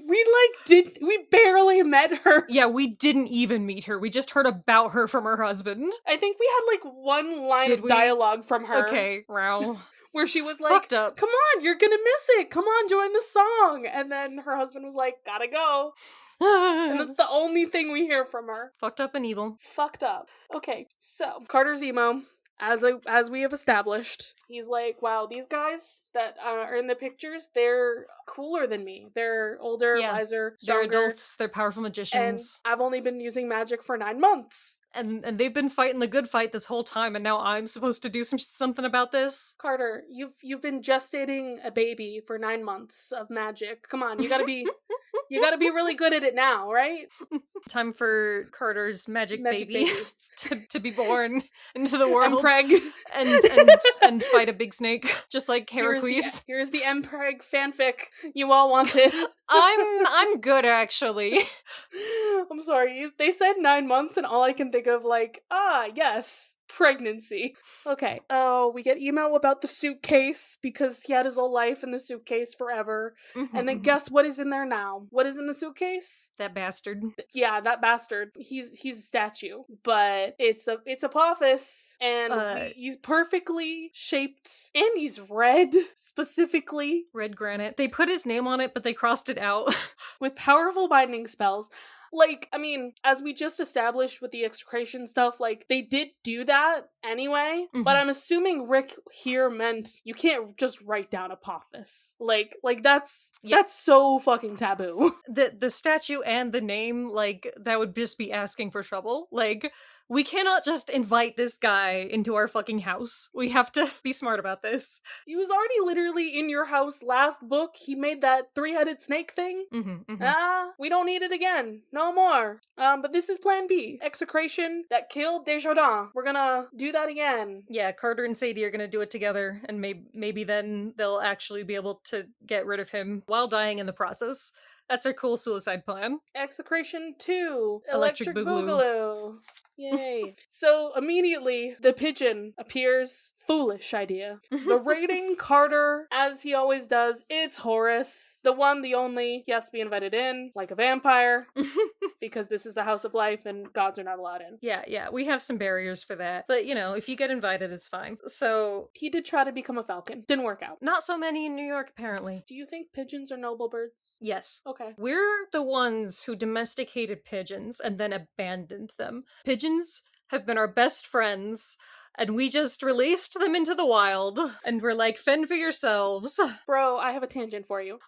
barely met her. Yeah, we didn't even meet her. We just heard about her from her husband. I think we had, like, one line of dialogue from her. Okay, wow. Where she was like, fucked up. Come on, you're gonna miss it. Come on, join the song. And then her husband was like, gotta go. And that's the only thing we hear from her. Fucked up and evil. Fucked up. Okay, so Carter's emo. As we have established, he's like, wow, these guys that are in the pictures, they're cooler than me. They're older, wiser, stronger. They're adults, they're powerful magicians. And I've only been using magic for 9 months. And they've been fighting the good fight this whole time, and now I'm supposed to do something about this? Carter, you've been gestating a baby for 9 months of magic. Come on, you gotta be really good at it now, right? Time for Carter's magic baby. to be born into the world. Empreg. And fight a big snake, just like Heracles. Here's the Empreg fanfic you all wanted. I'm good, actually. I'm sorry. They said 9 months, and all I can think of, yes, pregnancy. Okay. Oh, we get email about the suitcase because he had his whole life in the suitcase forever. And then guess what is in there now? What is in the suitcase? That bastard. Yeah, that bastard. He's a statue, but it's Apophis, and he's perfectly shaped, and he's red specifically. Red granite. They put his name on it, but they crossed it out. With powerful binding spells. As we just established with the execration stuff, they did do that anyway, but I'm assuming Rick here meant you can't just write down Apophis. That's so fucking taboo. The statue and the name, that would just be asking for trouble. We cannot just invite this guy into our fucking house. We have to be smart about this. He was already literally in your house last book. He made that 3-headed snake thing. We don't need it again. No more. But this is plan B. Execration that killed Desjardins. We're gonna do that again. Yeah, Carter and Sadie are gonna do it together, and maybe then they'll actually be able to get rid of him while dying in the process. That's our cool suicide plan. Execration 2. Electric Boogaloo. Yay. So immediately, the pigeon appears. Foolish idea. Berating Carter, as he always does. It's Horace. The one, the only. He has to be invited in, like a vampire. Because this is the House of Life and gods are not allowed in. Yeah, we have some barriers for that. But, if you get invited, it's fine. So... He did try to become a falcon. Didn't work out. Not so many in New York, apparently. Do you think pigeons are noble birds? Yes. Okay. We're the ones who domesticated pigeons and then abandoned them. Pigeons have been our best friends, and we just released them into the wild, and we're like, fend for yourselves. Bro, I have a tangent for you.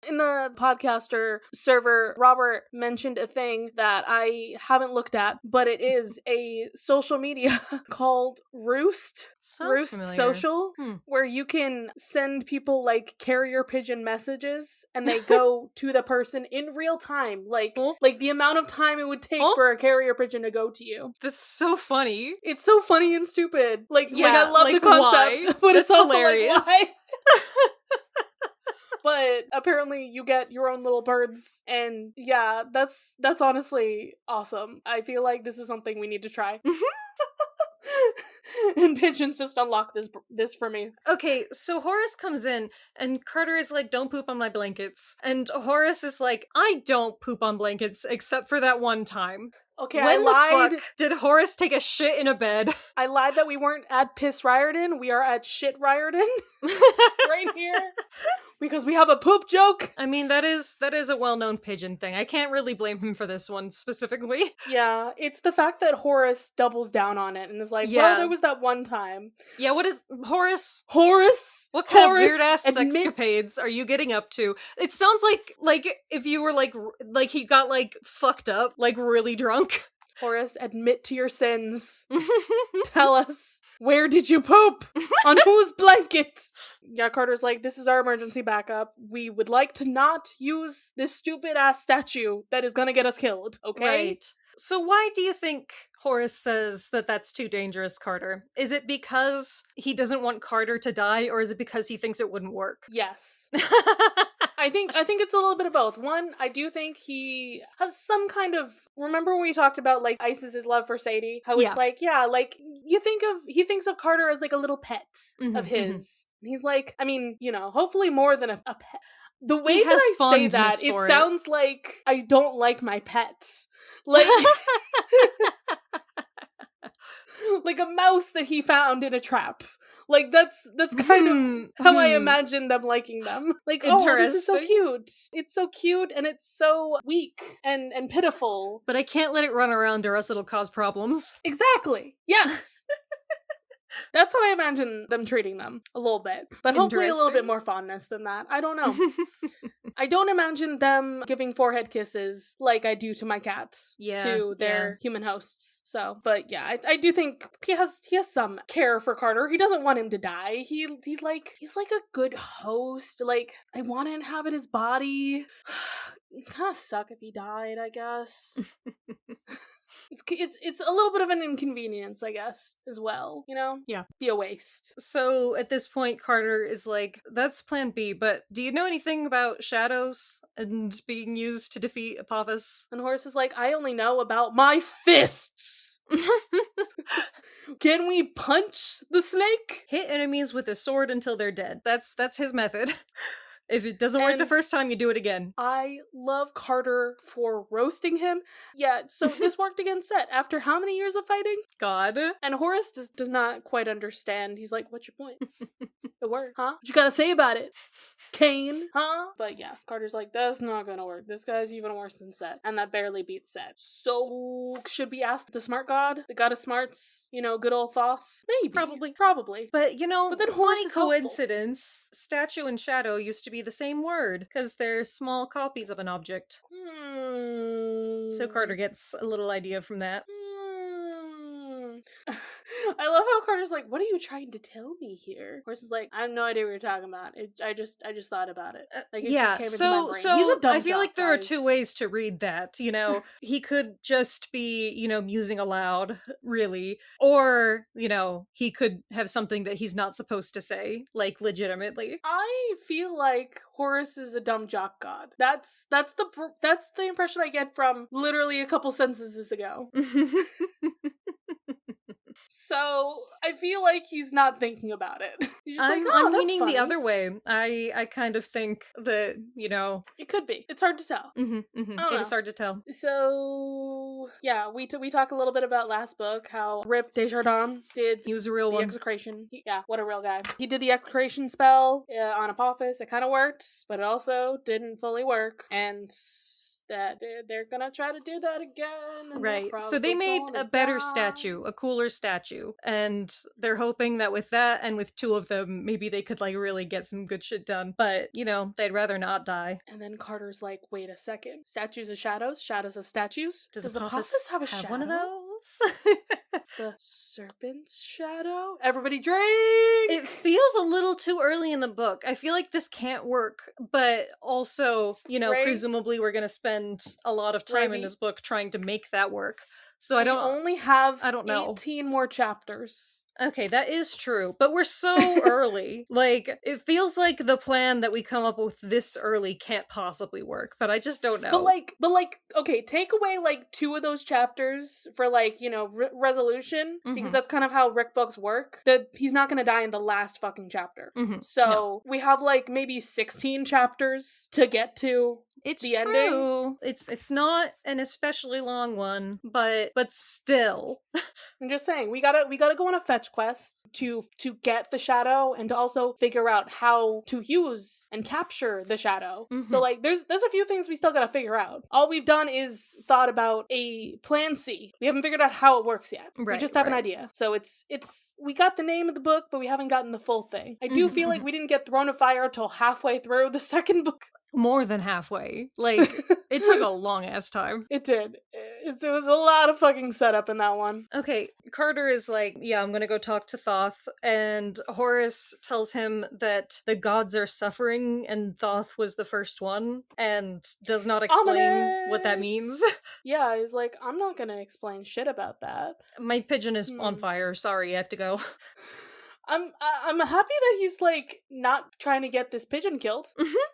In the podcaster server, Robert mentioned a thing that I haven't looked at, but it is a social media called Roost. Sounds Roost familiar. Social, where you can send people carrier pigeon messages and they go to the person in real time. Like the amount of time it would take for a carrier pigeon to go to you. That's so funny. It's so funny and stupid. I love the concept, but it's also hilarious. Why? But apparently you get your own little birds, and yeah, that's honestly awesome. I feel like this is something we need to try. And pigeons just unlock this for me. Okay, so Horace comes in, and Carter is like, don't poop on my blankets. And Horace is like, I don't poop on blankets, except for that one time. Okay, when I lied. The fuck did Horace take a shit in a bed? I lied that we weren't at Piss Riordan. We are at Shit Riordan. Right here. Because we have a poop joke. I mean, that is a well-known pigeon thing. I can't really blame him for this one specifically. Yeah, it's the fact that Horace doubles down on it and is like, well, there was that one time. Yeah, what is Horace? Horace? What kind of weird-ass sexcapades are you getting up to? It sounds like if you were like he got fucked up, really drunk. Horace, admit to your sins. Tell us, where did you poop? On whose blanket? Yeah, Carter's like, this is our emergency backup. We would like to not use this stupid-ass statue that is gonna get us killed, okay? Right. So why do you think Horace says that that's too dangerous, Carter? Is it because he doesn't want Carter to die, or is it because he thinks it wouldn't work? Yes. I think it's a little bit of both. One, I do think he has some kind of, remember when we talked about Isis's love for Sadie? How it's he thinks of Carter as a little pet of his. He's like, I mean, hopefully more than a pet. The way that I say that, it sounds like I don't like my pets. Like a mouse that he found in a trap. That's kind of how I imagine them liking them. Oh, this is so cute. It's so cute and it's so weak and pitiful. But I can't let it run around or else it'll cause problems. Exactly. Yes. That's how I imagine them treating them, a little bit. But hopefully a little bit more fondness than that. I don't know. I don't imagine them giving forehead kisses like I do to my cats, to their human hosts. So, but yeah, I do think he has some care for Carter. He doesn't want him to die. He's like a good host. I want to inhabit his body. It'd kind of suck if he died, I guess. It's a little bit of an inconvenience, I guess, as well, you know? Yeah. Be a waste. So at this point, Carter is like, that's plan B, but do you know anything about shadows and being used to defeat Apophis? And Horace is like, I only know about my fists! Can we punch the snake? Hit enemies with a sword until they're dead. That's his method. If it doesn't work the first time, you do it again. I love Carter for roasting him. Yeah, so this worked against Set after how many years of fighting? God. And Horace does not quite understand. He's like, what's your point? It worked, huh? What you gotta say about it? Kane, huh? But yeah, Carter's like, that's not gonna work. This guy's even worse than Set. And that barely beats Set. So, should we ask the smart god? The god of smarts? You know, good old Thoth? Maybe. Probably. But, you know, but then Horace funny coincidence, statue and shadow used to be the same word, because they're small copies of an object. So Carter gets a little idea from that. I love how Carter's like, what are you trying to tell me here? Horace is like, I have no idea what you're talking about. I just thought about it. Like, it just came into my brain. So he's a dumb I feel like there guys. are two ways to read that, you know. He could just be, you know, musing aloud, really. Or, you know, he could have something that he's not supposed to say, like, legitimately. I feel like Horace is a dumb jock god. That's the impression I get from literally a couple sentences ago. So I feel like he's not thinking about it. He's just I'm leaning the other way. I kind of think that, you know, it could be. It's hard to tell. It is hard to tell. So yeah, we talk a little bit about last book, how Rip Desjardins did. He was a real one. Execration. Yeah, what a real guy. He did the execration spell on Apophis. It kind of worked, but it also didn't fully work, and that they're gonna try to do that again. Right. So they made a better statue, a cooler statue. And they're hoping that with that and with two of them, maybe they could like really get some good shit done. But, you know, they'd rather not die. And then Carter's like, wait a second. Statues of shadows? Shadows of statues? Does Apophis have a shadow? One of those? The serpent's shadow? Everybody drink! It feels a little too early in the book. I feel like this can't work, but also, you know, presumably we're gonna spend a lot of time in this book trying to make that work. So I don't know. 18 more chapters. Okay, that is true, but we're so early. Like, it feels like the plan that we come up with this early can't possibly work, but I just don't know. But like, okay, take away like 2 of those chapters for like, you know, resolution, because that's kind of how Rick books work. That he's not gonna die in the last fucking chapter. So we have like maybe 16 chapters to get to. It's the true. Ending. It's not an especially long one, but still. I'm just saying, we gotta go on a fetch quest to get the shadow and to also figure out how to use and capture the shadow. So like there's a few things we still gotta figure out. All we've done is thought about a plan C. We haven't figured out how it works yet. We just have an idea. So it's we got the name of the book, but we haven't gotten the full thing. I do feel like we didn't get Throne of Fire till halfway through the second book. More than halfway. Like, it took a long ass time. It did. It was a lot of fucking setup in that one. Okay, Carter is like, yeah, I'm gonna go talk to Thoth, and Horace tells him that the gods are suffering and Thoth was the first one, and does not explain what that means. Yeah, he's like, I'm not gonna explain shit about that. My pigeon is on fire. Sorry, I have to go. I'm happy that he's like not trying to get this pigeon killed.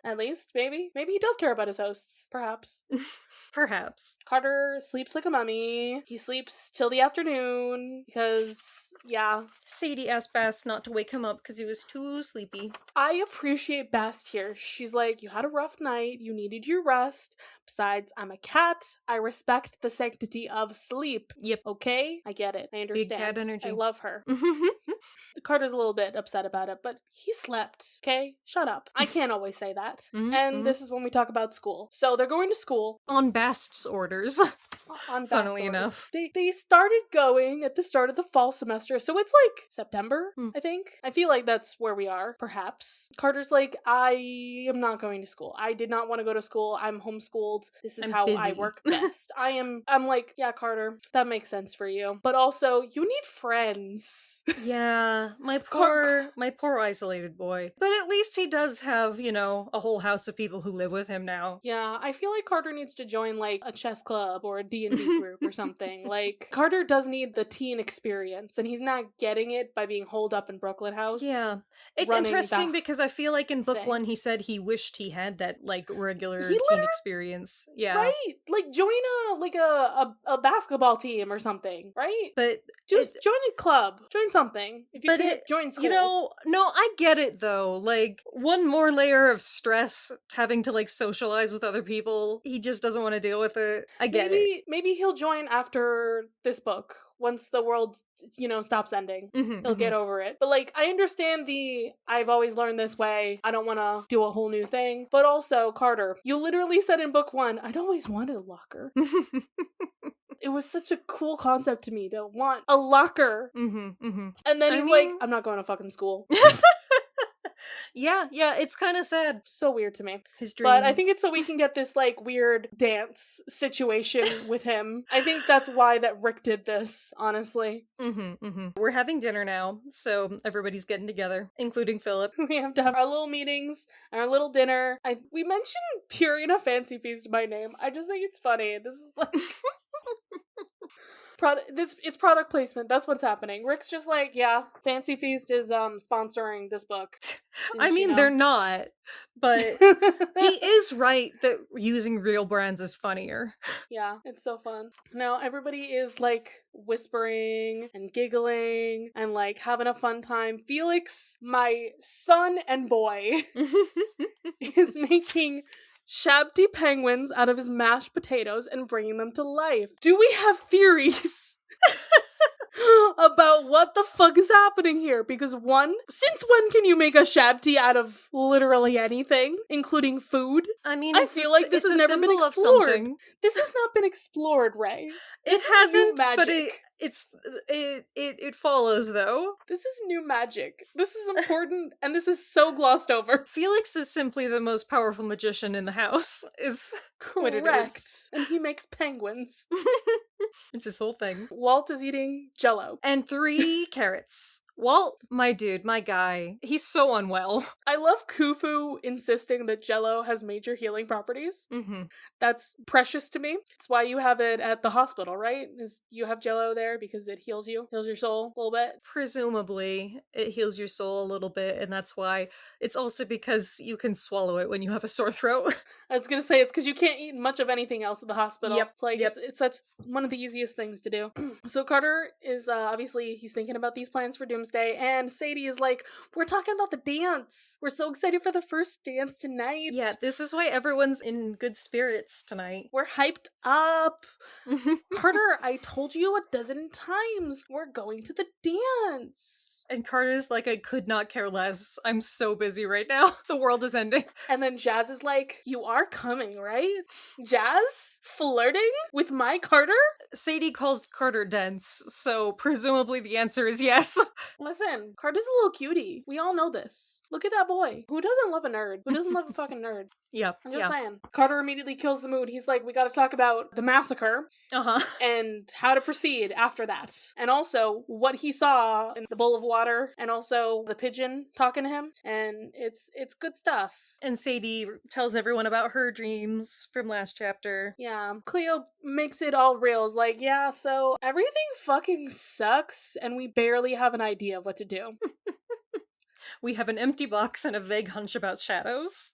At least maybe he does care about his hosts. Perhaps. Carter sleeps like a mummy. He sleeps till the afternoon because Sadie asked Bast not to wake him up because he was too sleepy. I appreciate Bast here. She's like, you had a rough night. You needed your rest. Besides, I'm a cat. I respect the sanctity of sleep. Yep. Okay? I get it. I understand. Big cat energy. I love her. Carter's a little bit upset about it, but he slept. Okay? Shut up. I can't always say that. And this is when we talk about school. So they're going to school. On Bast's orders. Funnily enough. They started going at the start of the fall semester, so it's like September, I think. I feel like that's where we are, perhaps. Carter's like, I am not going to school. I did not want to go to school. I'm homeschooled. This is how busy. I work best. I'm like, yeah, Carter, that makes sense for you. But also, you need friends. Yeah, my poor isolated boy. But at least he does have, you know, a whole house of people who live with him now. Yeah, I feel like Carter needs to join like a chess club or a D&D group or something. Like, Carter does need the teen experience, and he's not getting it by being holed up in Brooklyn House. Yeah. It's interesting because I feel like in book 1 he said he wished he had that, like, regular teen experience. Yeah. Right? Like, join a basketball team or something, right? But just join a club. Join something. If you can't join school. You know, no, I get it though. Like, one more layer of stress having to, like, socialize with other people. He just doesn't want to deal with it. I get it. Maybe he'll join after this book. Once the world, stops ending. He'll get over it. But, like, I understand I've always learned this way. I don't want to do a whole new thing. But also, Carter, you literally said in book 1, I'd always wanted a locker. It was such a cool concept to me to want a locker. And then he's like, I'm not going to fucking school. Yeah, it's kind of sad. So weird to me. His dreams. But I think it's so we can get this, like, weird dance situation with him. I think that's why that Rick did this, honestly. We're having dinner now, so everybody's getting together, including Philip. We have to have our little meetings, our little dinner. We mentioned Purina Fancy Feast by name. I just think it's funny. This is, like... It's product placement. That's what's happening. Rick's just like, yeah, Fancy Feast is sponsoring this book. I mean, they're not, but he is right that using real brands is funnier. Yeah, it's so fun. Now everybody is, like, whispering and giggling and, like, having a fun time. Felix, my son and boy, is making Shabty penguins out of his mashed potatoes and bringing them to life. Do we have theories about what the fuck is happening here? Because since when can you make a Shabty out of literally anything, including food? I mean, I feel like this has never been explored. This has not been explored, Raye. It hasn't, but it follows though. This is new magic. This is important, and this is so glossed over. Felix is simply the most powerful magician in the house, is what it is. And he makes penguins. It's his whole thing. Walt is eating Jell-O. And 3 carrots. Walt, my dude, my guy, he's so unwell. I love Khufu insisting that Jell-O has major healing properties. That's precious to me. It's why you have it at the hospital, right? Is you have Jell-O there because it heals your soul a little bit? Presumably, it heals your soul a little bit, and that's why. It's also because you can swallow it when you have a sore throat. I was gonna say, it's because you can't eat much of anything else at the hospital. Yep. It's like, it's such one of the easiest things to do. So Carter is, obviously, he's thinking about these plans for Doomsday, and Sadie is like, we're talking about the dance. We're so excited for the first dance tonight. Yeah, this is why everyone's in good spirits tonight. We're hyped up. Carter, I told you 12 times, we're going to the dance. And Carter's like, I could not care less. I'm so busy right now. The world is ending. And then Jazz is like, you are coming, right? Jazz? Flirting with my Carter? Sadie calls Carter dense, so presumably the answer is yes. Listen, Carter's a little cutie. We all know this. Look at that boy. Who doesn't love a nerd? Who doesn't love a fucking nerd? Yeah. I'm just saying. Carter immediately kills the mood. He's like, we gotta talk about the massacre. And how to proceed after that. And also, what he saw in the bowl of water, and also the pigeon talking to him. And it's good stuff. And Sadie tells everyone about her dreams from last chapter. Yeah. Cleo makes it all real. It's like, yeah, so everything fucking sucks, and we barely have an idea of what to do. We have an empty box and a vague hunch about shadows.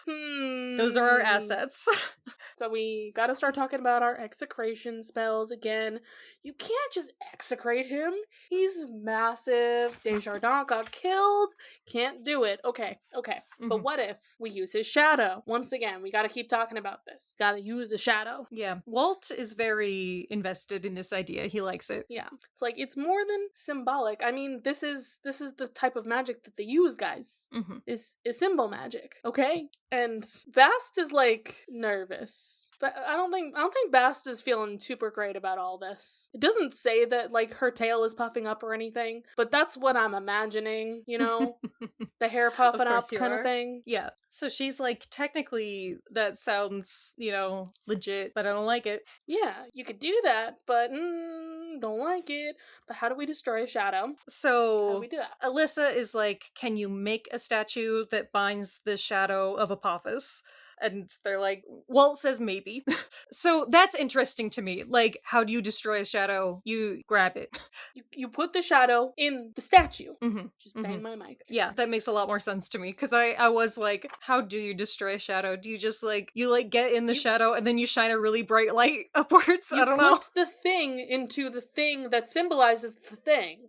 Those are our assets. So we gotta start talking about our execration spells again. You can't just execrate him. He's massive. Desjardins got killed. Can't do it. Okay. But what if we use his shadow? Once again, we gotta keep talking about this. Gotta use the shadow. Yeah. Walt is very invested in this idea. He likes it. Yeah. It's like, it's more than symbolic. I mean, this is the type of magic that they use, guys. Is symbol magic. Okay? And Bast is, like, nervous. But I don't think Bast is feeling super great about all this. It doesn't say that, like, her tail is puffing up or anything, but that's what I'm imagining, you know? The hair puffing up kind of thing. Yeah. So she's like, technically, that sounds, legit, but I don't like it. Yeah, you could do that, but don't like it. But how do we destroy a shadow? So how do we do that? Alyssa is like, can you make a statue that binds the shadow of Apophis? And they're like, Walt says maybe. So that's interesting to me. Like, how do you destroy a shadow? You grab it. You put the shadow in the statue. Mm-hmm. Just bang my mic. Yeah, that makes a lot more sense to me, because I was like, how do you destroy a shadow? Do you just like, get in the shadow and then you shine a really bright light upwards? I don't know. You put the thing into the thing that symbolizes the thing.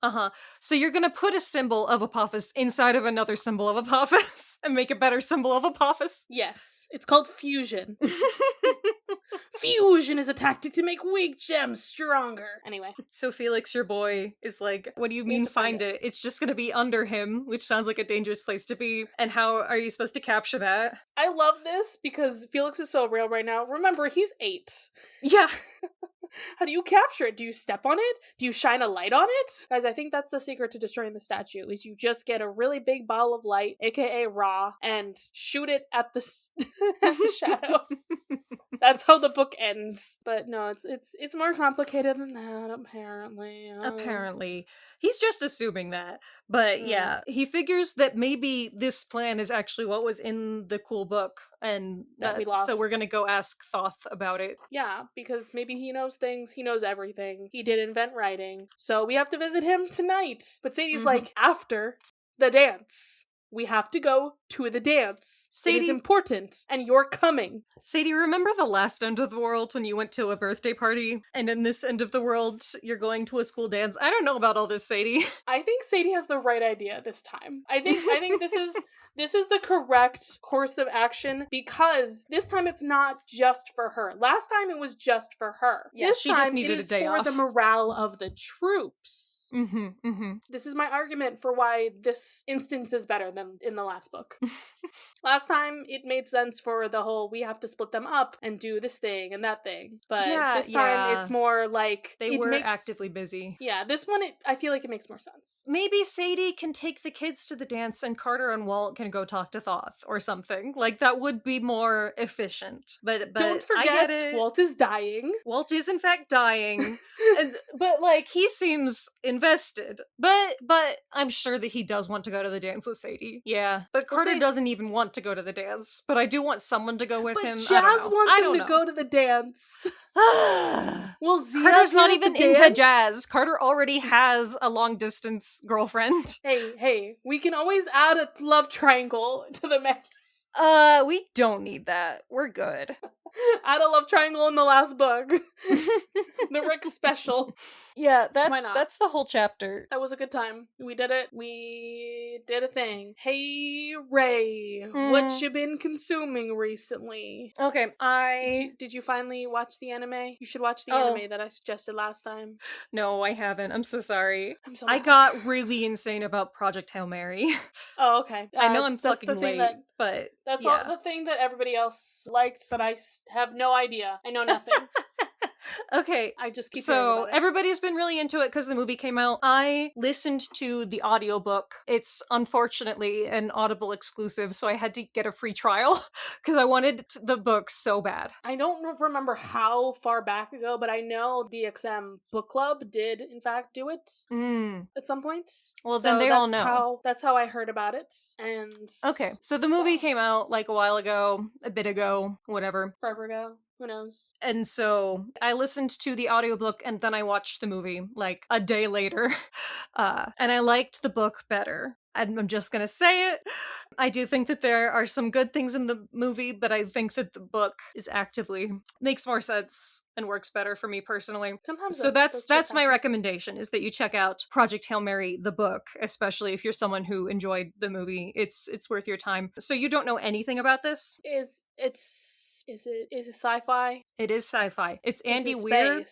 So you're gonna put a symbol of Apophis inside of another symbol of Apophis and make a better symbol of Apophis? Yes, it's called fusion. Fusion is a tactic to make weak gems stronger. Anyway. So Felix, your boy, is like, what do you mean find it? It's just gonna be under him, which sounds like a dangerous place to be. And how are you supposed to capture that? I love this because Felix is so real right now. Remember, he's 8. Yeah. How do you capture it? Do you step on it? Do you shine a light on it? Guys, I think that's the secret to destroying the statue, is you just get a really big ball of light, aka Ra, and shoot it at the shadow. That's how the book ends. But no, it's more complicated than that, apparently. Apparently. He's just assuming that. But yeah, he figures that maybe this plan is actually what was in the cool book, and that we lost. So we're gonna go ask Thoth about it. Yeah, because maybe he knows things, he knows everything. He did invent writing. So we have to visit him tonight. But Sadie's like, after the dance. We have to go to the dance. Sadie, it is important, and you're coming. Sadie, remember the last end of the world when you went to a birthday party? And in this end of the world, you're going to a school dance? I don't know about all this, Sadie. I think Sadie has the right idea this time. I think this is the correct course of action, because this time it's not just for her. Last time it was just for her. Yeah, this she time just needed a day off. For the morale of the troops. This is my argument for why this instance is better than in the last book. Last time it made sense for the whole we have to split them up and do this thing and that thing, but this time it's more like they were actively busy. Yeah, this one I feel like it makes more sense. Maybe Sadie can take the kids to the dance and Carter and Walt can go talk to Thoth or something. Like, that would be more efficient. But don't forget, I get it. Walt is dying. Walt is in fact dying. But like, he seems invested. But I'm sure that he does want to go to the dance with Sadie. Yeah. But Carter doesn't even want to go to the dance. But I do want someone to go with him. But Jazz wants him to go to the dance. Well, Carter's not even into Jazz. Carter already has a long distance girlfriend. Hey, we can always add a love triangle to the mix. We don't need that. We're good. Add a love triangle in the last book. The Rick special. Yeah, that's the whole chapter. That was a good time. We did it. We did a thing. Hey, Raye, what you been consuming recently? Okay, Did you finally watch the anime? You should watch the anime that I suggested last time. No, I haven't. I'm so sorry. I'm so I got really insane about Project Hail Mary. Oh, okay. I know I'm fucking late, but that's all the thing that everybody else liked that I have no idea. I know nothing. Okay, I just keep so everybody's been really into it because the movie came out. I listened to the audiobook. It's unfortunately an Audible exclusive, so I had to get a free trial because I wanted the book so bad. I don't remember how far back ago, but I know DXM Book Club did in fact do it at some point. Well, then they all know. That's how I heard about it. And okay, so the movie came out like a while ago, a bit ago, whatever. Forever ago. Who knows? And so I listened to the audiobook and then I watched the movie like a day later. And I liked the book better. I'm just gonna say it. I do think that there are some good things in the movie, but I think that the book makes more sense and works better for me personally. So that's my recommendation, is that you check out Project Hail Mary, the book, especially if you're someone who enjoyed the movie. It's worth your time. So you don't know anything about this? Is it sci-fi? It is sci-fi. It's Andy Weir.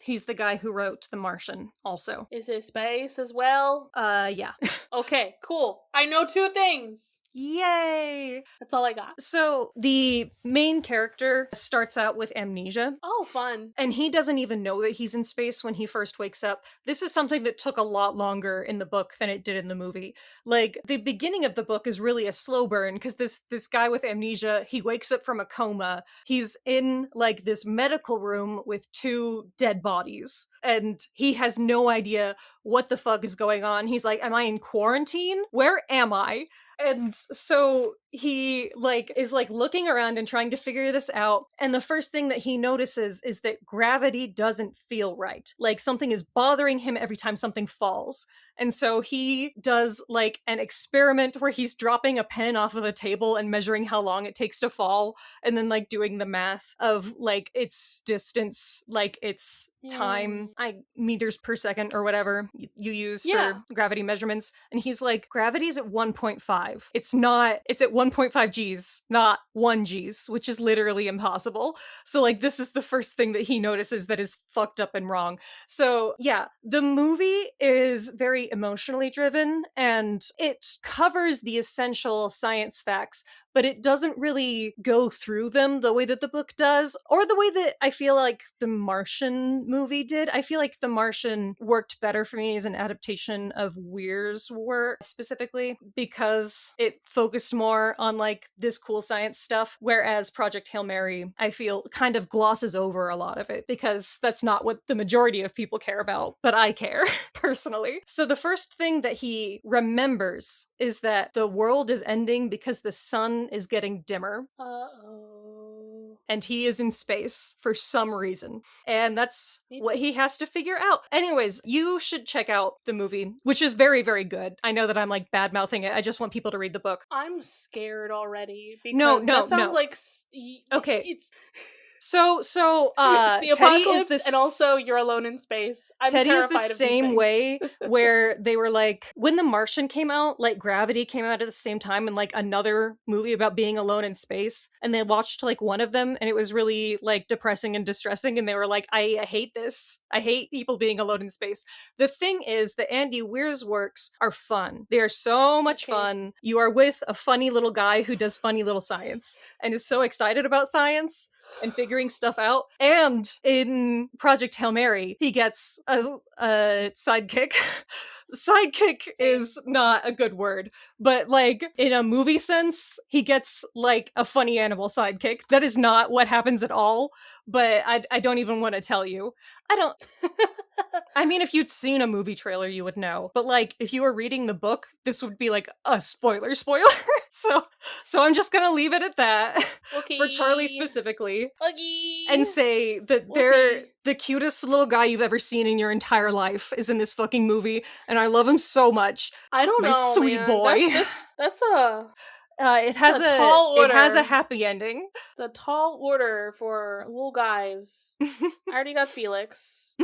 He's the guy who wrote The Martian also. Is it space as well? Yeah. Okay, cool. I know 2 things. Yay! That's all I got. So, the main character starts out with amnesia. Oh, fun. And he doesn't even know that he's in space when he first wakes up. This is something that took a lot longer in the book than it did in the movie. Like, the beginning of the book is really a slow burn, because this guy with amnesia, he wakes up from a coma. He's in, like, this medical room with 2 dead bodies. And he has no idea what the fuck is going on. He's like, am I in quarantine? Where am I? And so he is looking around and trying to figure this out. And the first thing that he notices is that gravity doesn't feel right. Like something is bothering him every time something falls. And so he does an experiment where he's dropping a pen off of a table and measuring how long it takes to fall, and then doing the math of its distance, its time, meters per second or whatever you use for gravity measurements. And he's like, gravity's at 1.5. It's at 1.5 G's, not 1 G's, which is literally impossible. So this is the first thing that he notices that is fucked up and wrong. So yeah, the movie is very emotionally driven, and it covers the essential science facts, but it doesn't really go through them the way that the book does, or the way that I feel like the Martian movie did. I feel like the Martian worked better for me as an adaptation of Weir's work, specifically because it focused more on this cool science stuff, whereas Project Hail Mary, I feel, kind of glosses over a lot of it, because that's not what the majority of people care about, but I care, personally. So the first thing that he remembers is that the world is ending because the sun is getting dimmer. Uh-oh. And he is in space for some reason. And that's what he has to figure out. Anyways, you should check out the movie, which is very, very good. I know that I'm bad-mouthing it. I just want people to read the book. I'm scared already. Because no, that sounds like... Okay. It's... So, it's the Teddy apocalypse, is this, and also you're alone in space. I'm Teddy is terrified the of same these way, where they were when The Martian came out, Gravity came out at the same time, and another movie about being alone in space, and they watched one of them, and it was really depressing and distressing, and they were I hate this. I hate people being alone in space. The thing is that Andy Weir's works are fun. They are so much fun. You are with a funny little guy who does funny little science, and is so excited about science and figuring stuff out. And in Project Hail Mary, he gets a sidekick. Sidekick is not a good word, but in a movie sense, he gets a funny animal sidekick. That is not what happens at all, but I don't even want to tell you. I mean, if you'd seen a movie trailer, you would know. But if you were reading the book, this would be a spoiler. So I'm just gonna leave it at that. Okay. For Charlie specifically. Okay. And say that they're the cutest little guy you've ever seen in your entire life is in this fucking movie, and I love him so much. I don't know, my sweet man. boy. That's a... it has a happy ending. It's a tall order for little guys. I already got Felix.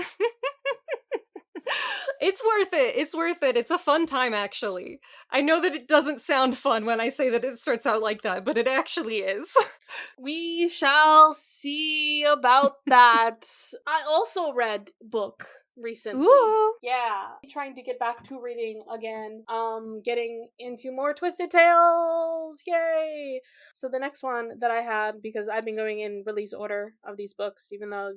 It's worth it. It's worth it. It's a fun time, actually. I know that it doesn't sound fun when I say that it starts out like that, but it actually is. We shall see about that. I also read book recently. Ooh. Yeah. Trying to get back to reading again. Getting into more Twisted Tales. Yay! So the next one that I had, because I've been going in release order of these books, even though,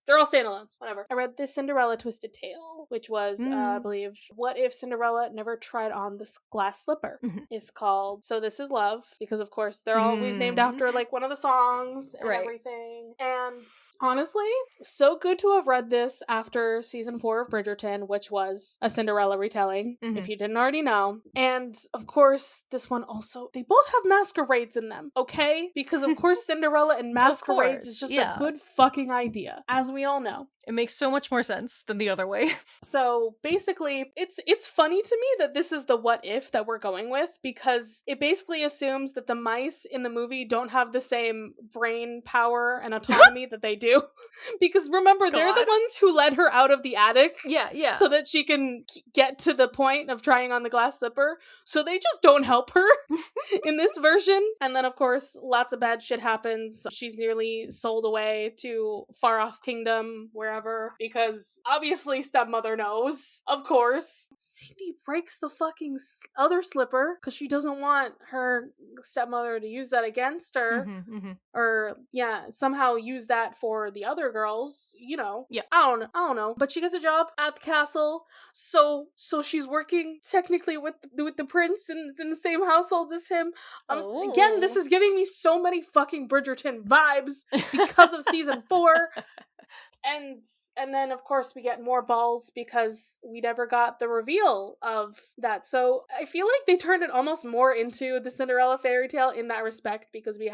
they're all standalones, whatever. I read the Cinderella Twisted Tale, which was, I believe, What If Cinderella Never Tried On This Glass Slipper. Mm-hmm. It's called So This Is Love, because of course they're always named after one of the songs and everything. And honestly, so good to have read this after season 4 of Bridgerton, which was a Cinderella retelling, if you didn't already know. And of course, this one also, they both have masquerades in them, okay? Because of course Cinderella and masquerades is just a good fucking idea, as we all know. It makes so much more sense than the other way. So basically, it's funny to me that this is the what if that we're going with, because it basically assumes that the mice in the movie don't have the same brain power and autonomy that they do. Because remember, they're the ones who led her out of the attic. Yeah. So that she can get to the point of trying on the glass slipper. So they just don't help her in this version. And then, of course, lots of bad shit happens. She's nearly sold away to far off kingdom, wherever, because obviously stepmother knows, of course. Cindy breaks the fucking other slipper because she doesn't want her stepmother to use that against her. Or, somehow use that for the other girls, Yeah. I don't know. But she gets a job at the castle, so she's working technically with the prince in the same household as him. Again, this is giving me so many fucking Bridgerton vibes because of season 4. And then, of course, we get more balls because we never got the reveal of that. So I feel like they turned it almost more into the Cinderella fairy tale in that respect, because we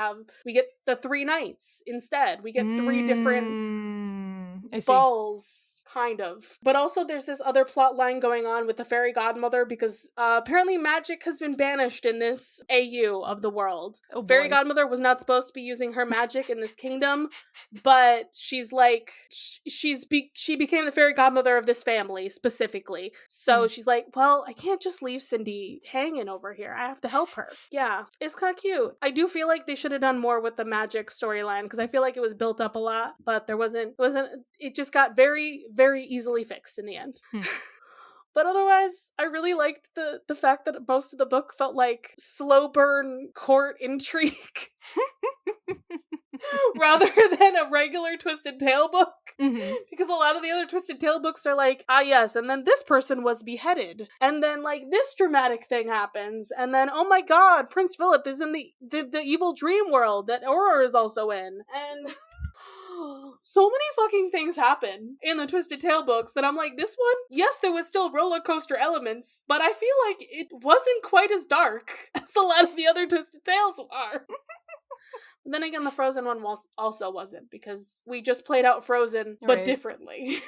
get the 3 nights instead. We get 3 different balls, kind of. But also there's this other plot line going on with the fairy godmother, because apparently magic has been banished in this AU of the world. Oh boy. Fairy godmother was not supposed to be using her magic in this kingdom, but she's like, she became the fairy godmother of this family specifically. So she's like, well, I can't just leave Cindy hanging over here. I have to help her. Yeah, it's kind of cute. I do feel like they should have done more with the magic storyline, because I feel like it was built up a lot, but it just got very, very easily fixed in the end. But otherwise, I really liked the fact that most of the book felt like slow burn court intrigue rather than a regular Twisted Tale book. Because a lot of the other Twisted Tale books are like, yes, and then this person was beheaded, and then like this dramatic thing happens, and then oh my god, Prince Philip is in the evil dream world that Aurora is also in, and so many fucking things happen in the Twisted Tale books that I'm like, this one, yes, there was still roller coaster elements, but I feel like it wasn't quite as dark as a lot of the other Twisted Tales are. But then again, the Frozen one also wasn't, because we just played out Frozen, but differently.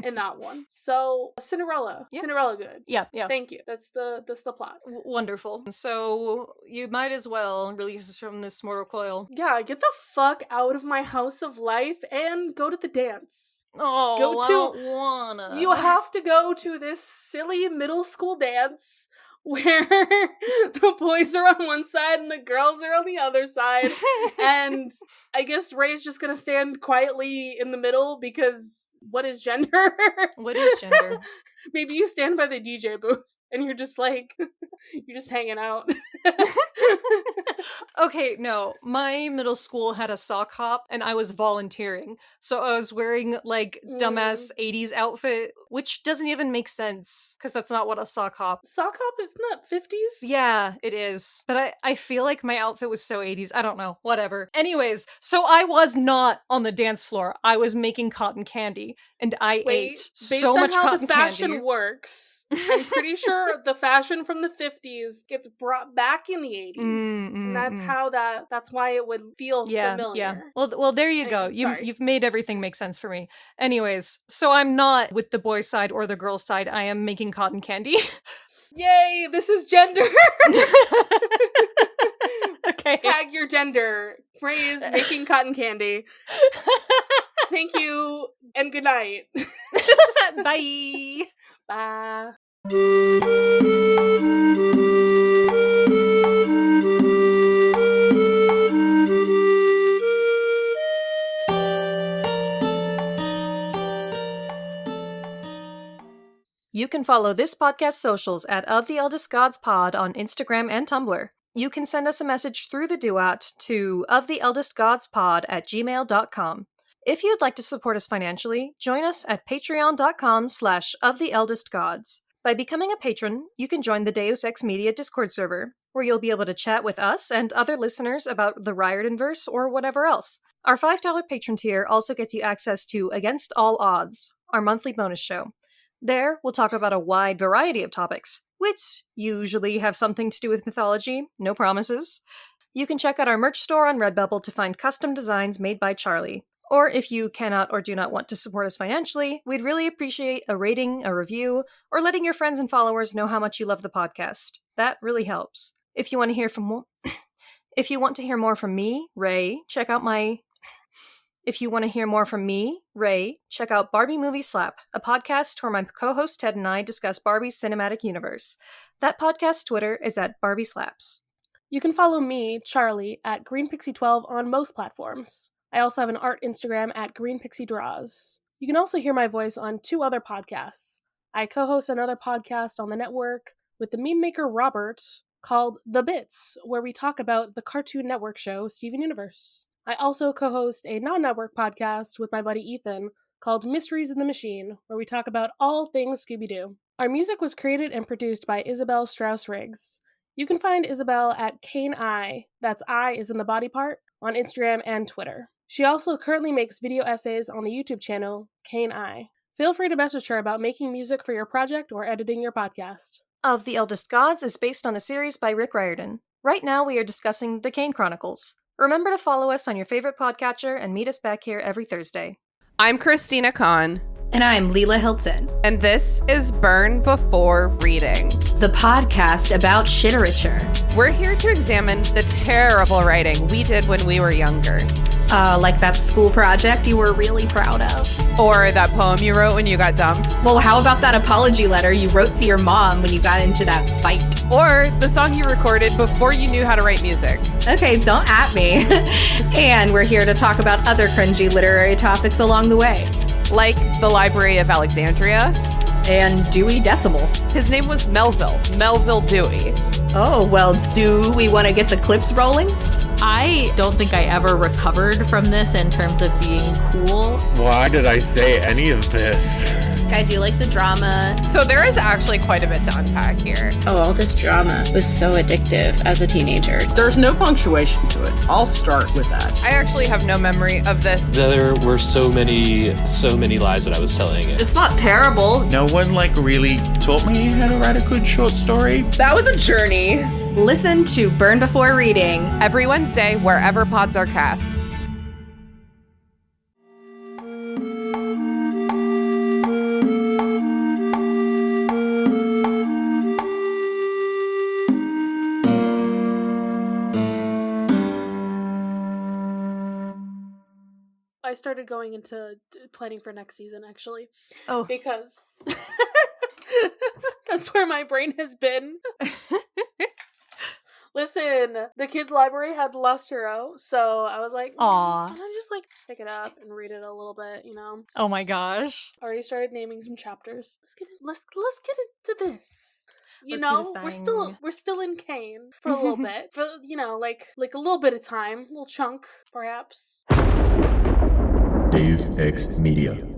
In that one. So Cinderella. Yep. Cinderella good. Yeah. Thank you. That's the plot. Wonderful. So you might as well release us from this mortal coil. Yeah, get the fuck out of my house of life and go to the dance. Oh, I don't wanna. You have to go to this silly middle school dance where the boys are on one side and the girls are on the other side. And I guess Raye's just gonna stand quietly in the middle, because what is gender? What is gender? Maybe you stand by the DJ booth and you're just like, you're just hanging out. Okay, no. My middle school had a sock hop and I was volunteering. So I was wearing like dumbass 80s outfit, which doesn't even make sense because that's not what a sock hop. Sock hop is not 50s? Yeah, it is. But I feel like my outfit was so 80s. I don't know. Whatever. Anyways, so I was not on the dance floor. I was making cotton candy and I ate so much cotton candy. Based on how the fashion works, I'm pretty sure the fashion from the 50s gets brought back in the 80s. And that's why it would feel familiar. Yeah. Well, there you go. You've made everything make sense for me. Anyways, so I'm not with the boy side or the girl side. I am making cotton candy. Yay, this is gender. Okay. Tag your gender. Raye is making cotton candy. Thank you, and good night. Bye. Bye. You can follow this podcast socials at Of the Eldest Gods Pod on Instagram and Tumblr. You can send us a message through the duat to oftheeldestgodspod@gmail.com. If you'd like to support us financially, join us at patreon.com/oftheeldestgods. By becoming a patron, you can join the Deus Ex Media Discord server, where you'll be able to chat with us and other listeners about the Riordanverse or whatever else. Our $5 patron tier also gets you access to Against All Odds, our monthly bonus show. There, we'll talk about a wide variety of topics, which usually have something to do with mythology, no promises. You can check out our merch store on Redbubble to find custom designs made by Charlie. Or if you cannot or do not want to support us financially, we'd really appreciate a rating, a review, or letting your friends and followers know how much you love the podcast. That really helps. If you want to hear more from me, Raye, check out Barbie Movie Slap, a podcast where my co-host Ted and I discuss Barbie's cinematic universe. That podcast's Twitter is at Barbie Slaps. You can follow me, Charlie, at GreenPixie12 on most platforms. I also have an art Instagram at GreenPixieDraws. You can also hear my voice on 2 other podcasts. I co-host another podcast on the network with the meme maker Robert called The Bits, where we talk about the Cartoon Network show Steven Universe. I also co-host a non-network podcast with my buddy Ethan called Mysteries in the Machine, where we talk about all things Scooby-Doo. Our music was created and produced by Isabel Strauss-Riggs. You can find Isabel at Kane I, that's I is in the body part, on Instagram and Twitter. She also currently makes video essays on the YouTube channel Kane I. Feel free to message her about making music for your project or editing your podcast. Of the Eldest Gods is based on the series by Rick Riordan. Right now we are discussing The Kane Chronicles. Remember to follow us on your favorite podcatcher and meet us back here every Thursday. I'm Christina Kahn. And I'm Leela Hilton. And this is Burn Before Reading, the podcast about shiterature. We're here to examine the terrible writing we did when we were younger. Like that school project you were really proud of. Or that poem you wrote when you got dumped. Well, how about that apology letter you wrote to your mom when you got into that fight? Or the song you recorded before you knew how to write music. Okay, don't at me. And we're here to talk about other cringy literary topics along the way. Like the Library of Alexandria. And Dewey Decimal. His name was Melville Dewey. Oh, well, do we want to get the clips rolling? I don't think I ever recovered from this in terms of being cool. Why did I say any of this? I do like the drama. So there is actually quite a bit to unpack here. Oh, all this drama was so addictive as a teenager. There's no punctuation to it. I'll start with that. I actually have no memory of this. There were so many lies that I was telling it. It's not terrible. No one really taught me how to write a good short story. That was a journey. Listen to Burn Before Reading every Wednesday wherever pods are cast. I started going into planning for next season, actually. Oh. Because that's where my brain has been. Listen, the kids' library had Lost Hero, so I was like, aw. Why don't I just pick it up and read it a little bit, you know? Oh my gosh. Already started naming some chapters. Let's get into this. Let's do this thing. We're still in Kane for a little bit. For, like a little bit of time, a little chunk, perhaps. Dave X Media.